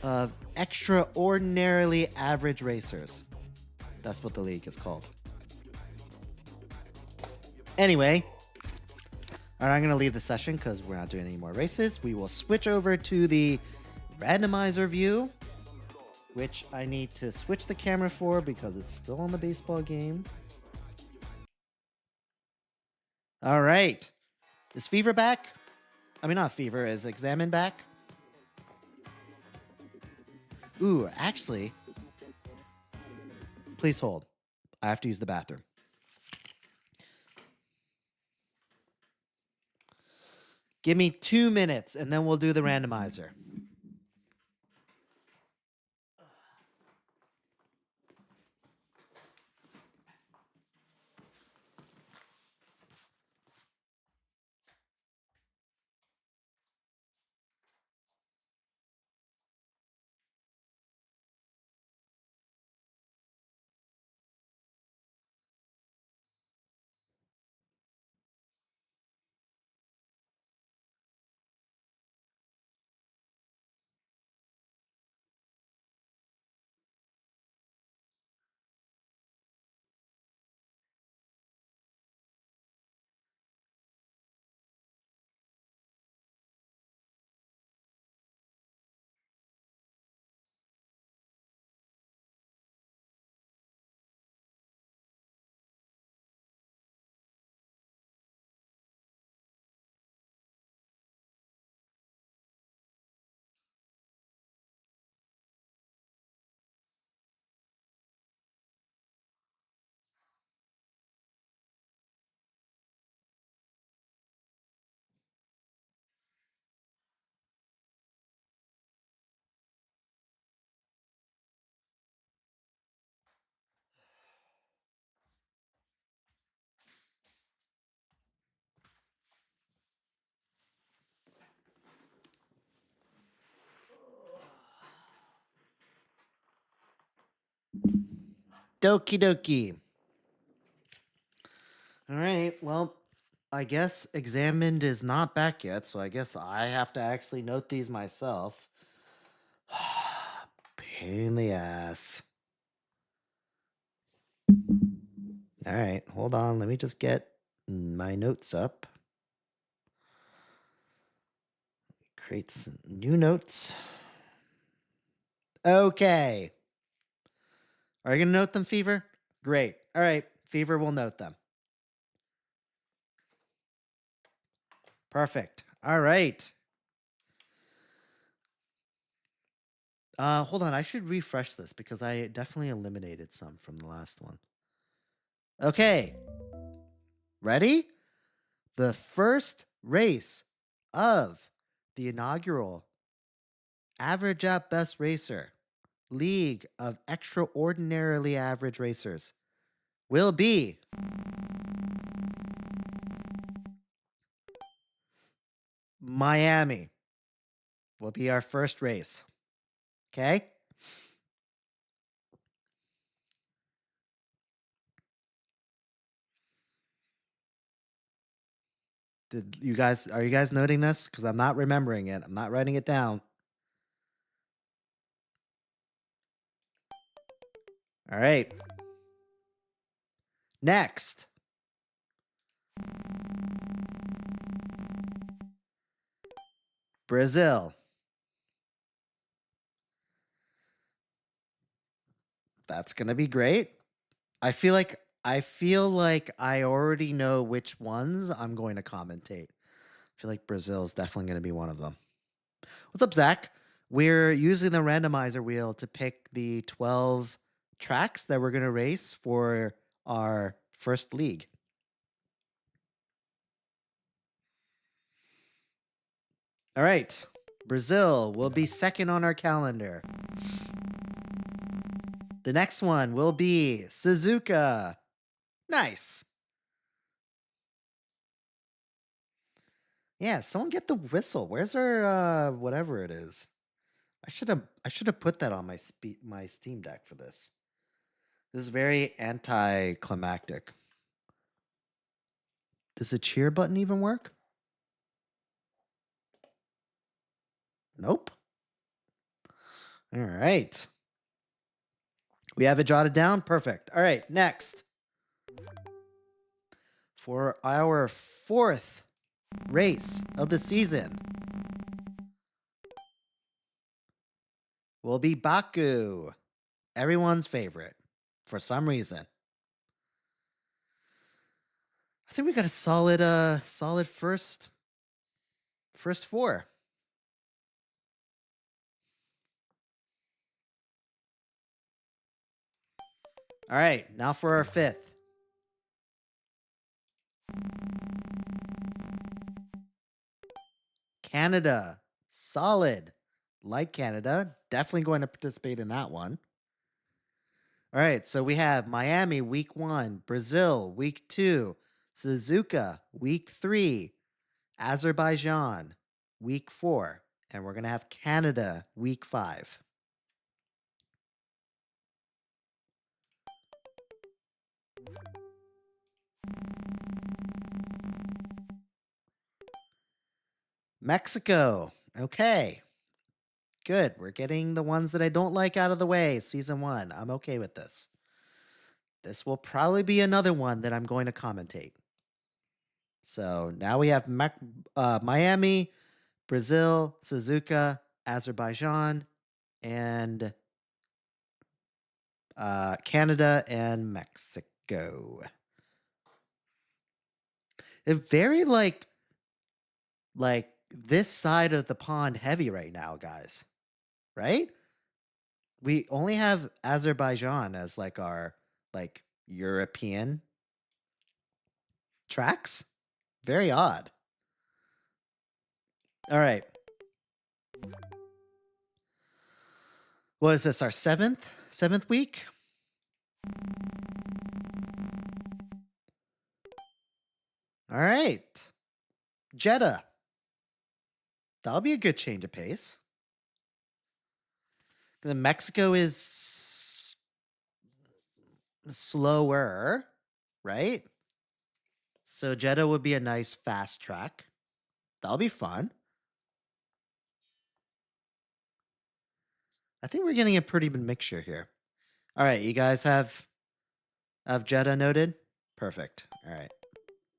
S4: of Extraordinarily Average Racers. That's what the league is called. Anyway, all right, I'm going to leave the session because we're not doing any more races. We will switch over to the randomizer view, which I need to switch the camera for because it's still on the baseball game. All right. Is Fever back? I mean, not Fever. Is Examine back? Ooh, actually, please hold. I have to use the bathroom. Give me 2 minutes, and then we'll do the randomizer. Doki dokie. All right, well, I guess Examined is not back yet, so I guess I have to actually note these myself. Pain in the ass. All right, hold on. Let me just get my notes up. Create some new notes. Okay. Are you going to note them, Fever? Great. All right, Fever will note them. Perfect. All right. Hold on. I should refresh this because I definitely eliminated some from the last one. Okay. Ready? The first race of the inaugural Average at Best Racer League of Extraordinarily Average Racers will be Miami. Will be our first race. Okay? Are you guys noting this? Because I'm not remembering it. I'm not writing it down. All right. Next. Brazil. That's going to be great. I feel like I already know which ones I'm going to commentate. I feel like Brazil is definitely going to be one of them. What's up, Zach? We're using the randomizer wheel to pick the 12 tracks that we're going to race for our first league. All right. Brazil will be second on our calendar. The next one will be Suzuka. Nice. Yeah, someone get the whistle. Where's our whatever it is? I should have put that on my Steam Deck for this. This is very anticlimactic. Does the cheer button even work? Nope. All right. We have it jotted down. Perfect. All right, next. For our 4th race of the season will be Baku. Everyone's favorite for some reason. I think we got a solid first 4. All right, now for our 5th. Canada, solid. Like Canada, definitely going to participate in that one. All right, so we have Miami week 1, Brazil week 2, Suzuka week 3, Azerbaijan week 4, and we're going to have Canada week 5. Mexico. Okay. Good. We're getting the ones that I don't like out of the way. Season 1. I'm okay with this. This will probably be another one that I'm going to commentate. So now we have Miami, Brazil, Suzuka, Azerbaijan, and Canada and Mexico. They're very like this side of the pond heavy right now, guys. Right? We only have Azerbaijan as like our like European tracks. Very odd. All right. What is this? Our seventh week? All right. Jeddah. That'll be a good change of pace. Mexico is slower, right? So Jeddah would be a nice fast track. That'll be fun. I think we're getting a pretty good mixture here. All right, you guys have Jeddah noted? Perfect. All right.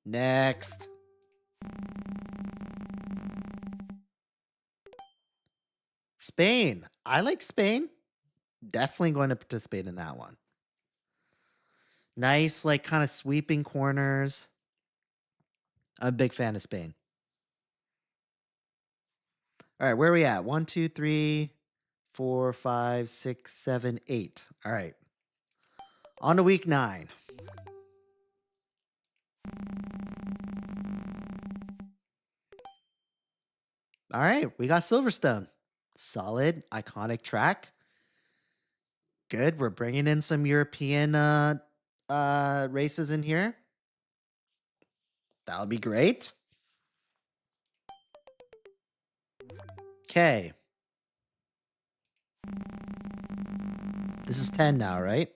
S4: Next. Spain. I like Spain. Definitely going to participate in that one. Nice, like kind of sweeping corners. I'm a big fan of Spain. All right, where are we at? 1, 2, 3, 4, 5, 6, 7, 8. All right. On to week 9. All right, we got Silverstone. Solid, iconic track. Good. We're bringing in some European races in here. That'll be great. Okay. This is 10 now, right?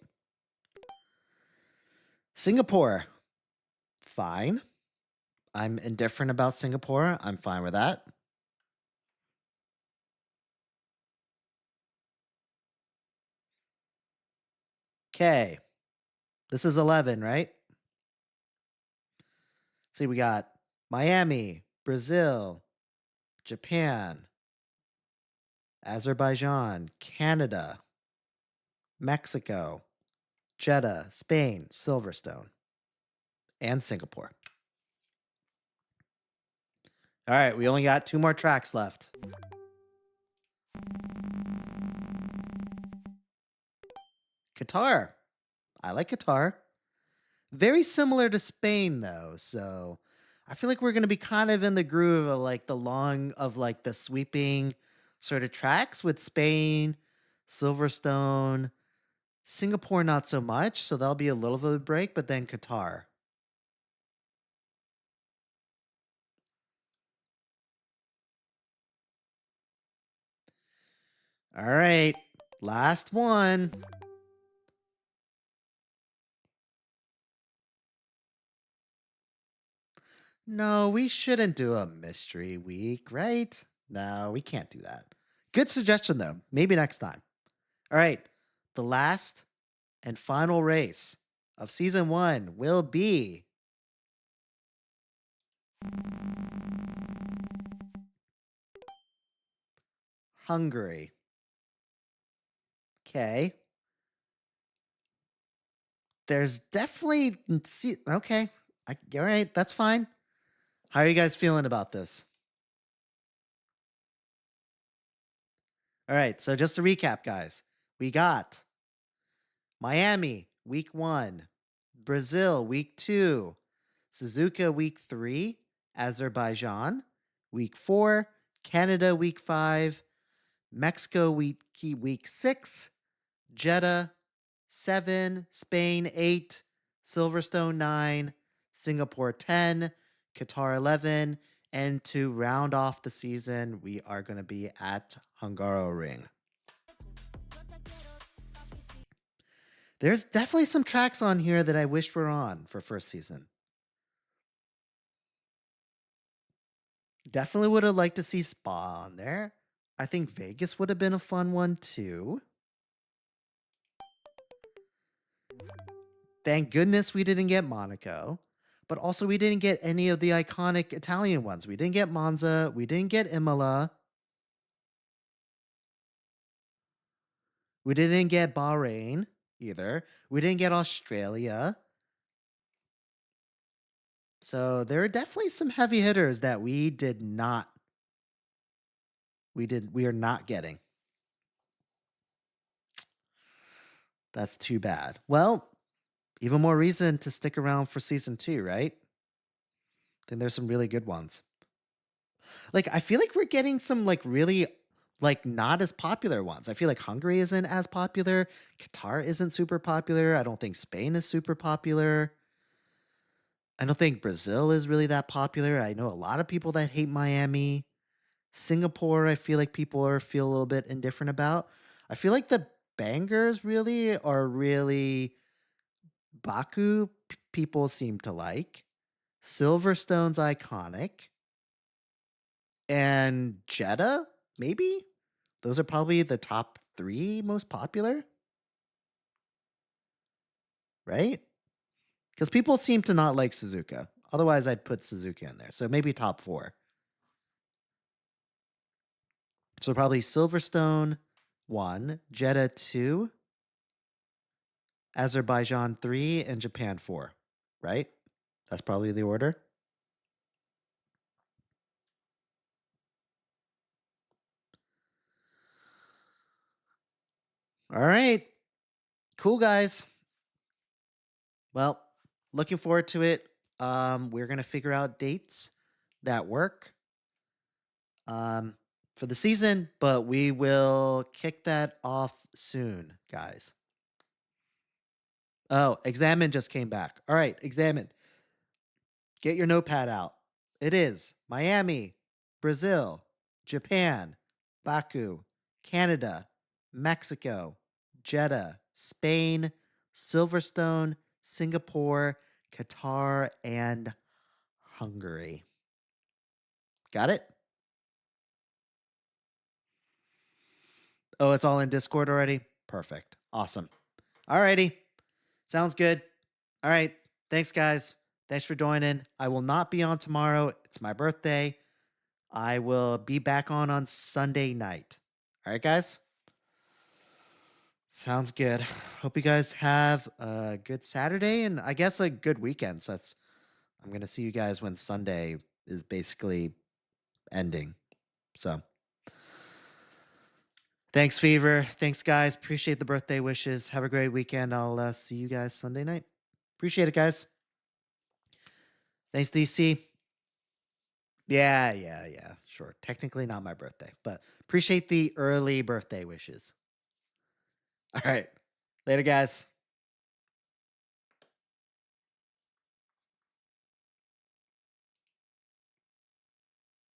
S4: Singapore. Fine. I'm indifferent about Singapore. I'm fine with that. Okay. This is 11, right? See, we got Miami, Brazil, Japan, Azerbaijan, Canada, Mexico, Jeddah, Spain, Silverstone, and Singapore. All right, we only got 2 more tracks left. Qatar. I like Qatar. Very similar to Spain, though. So I feel like we're going to be kind of in the groove of like the sweeping sort of tracks with Spain, Silverstone, Singapore, not so much. So that'll be a little bit of a break, but then Qatar. All right. Last one. No, we shouldn't do a mystery week, right? No, we can't do that. Good suggestion, though. Maybe next time. All right. The last and final race of season 1 will be Hungary. Okay. There's definitely okay. All right, that's fine. How are you guys feeling about this? All right, so just to recap, guys, we got Miami week 1, Brazil week 2, Suzuka week 3, Azerbaijan week 4, Canada week 5, Mexico week 6, Jeddah 7, Spain 8, Silverstone 9, Singapore 10, Qatar 11, and to round off the season, we are going to be at Hungaroring. There's definitely some tracks on here that I wish were on for first season. Definitely would have liked to see Spa on there. I think Vegas would have been a fun one too. Thank goodness we didn't get Monaco, but also we didn't get any of the iconic Italian ones. We didn't get Monza. We didn't get Imola. We didn't get Bahrain either. We didn't get Australia. So there are definitely some heavy hitters that we are not getting. That's too bad. Well, even more reason to stick around for season 2, right? I think there's some really good ones. Like, I feel like we're getting some really not as popular ones. I feel like Hungary isn't as popular. Qatar isn't super popular. I don't think Spain is super popular. I don't think Brazil is really that popular. I know a lot of people that hate Miami. Singapore, I feel like people feel a little bit indifferent about. I feel like the bangers really are Baku, people seem to like. Silverstone's iconic. And Jeddah, maybe? Those are probably the top 3 most popular. Right? Because people seem to not like Suzuka. Otherwise, I'd put Suzuka in there. So maybe top 4. So probably Silverstone 1, Jeddah 2, Azerbaijan 3, and Japan 4. Right? That's probably the order. All right. Cool, guys. Well, looking forward to it. We're going to figure out dates that work for the season, but we will kick that off soon, guys. Oh, Examine just came back. All right, Examine. Get your notepad out. It is Miami, Brazil, Japan, Baku, Canada, Mexico, Jeddah, Spain, Silverstone, Singapore, Qatar, and Hungary. Got it? Oh, it's all in Discord already? Perfect. Awesome. Alrighty. Sounds good. All right. Thanks, guys. Thanks for joining. I will not be on tomorrow. It's my birthday. I will be back on Sunday night. All right, guys? Sounds good. Hope you guys have a good Saturday and I guess a good weekend. So I'm going to see you guys when Sunday is basically ending. So thanks, Fever. Thanks, guys. Appreciate the birthday wishes. Have a great weekend. I'll see you guys Sunday night. Appreciate it, guys. Thanks, DC. Yeah. Sure. Technically not my birthday, but appreciate the early birthday wishes. All right. Later, guys.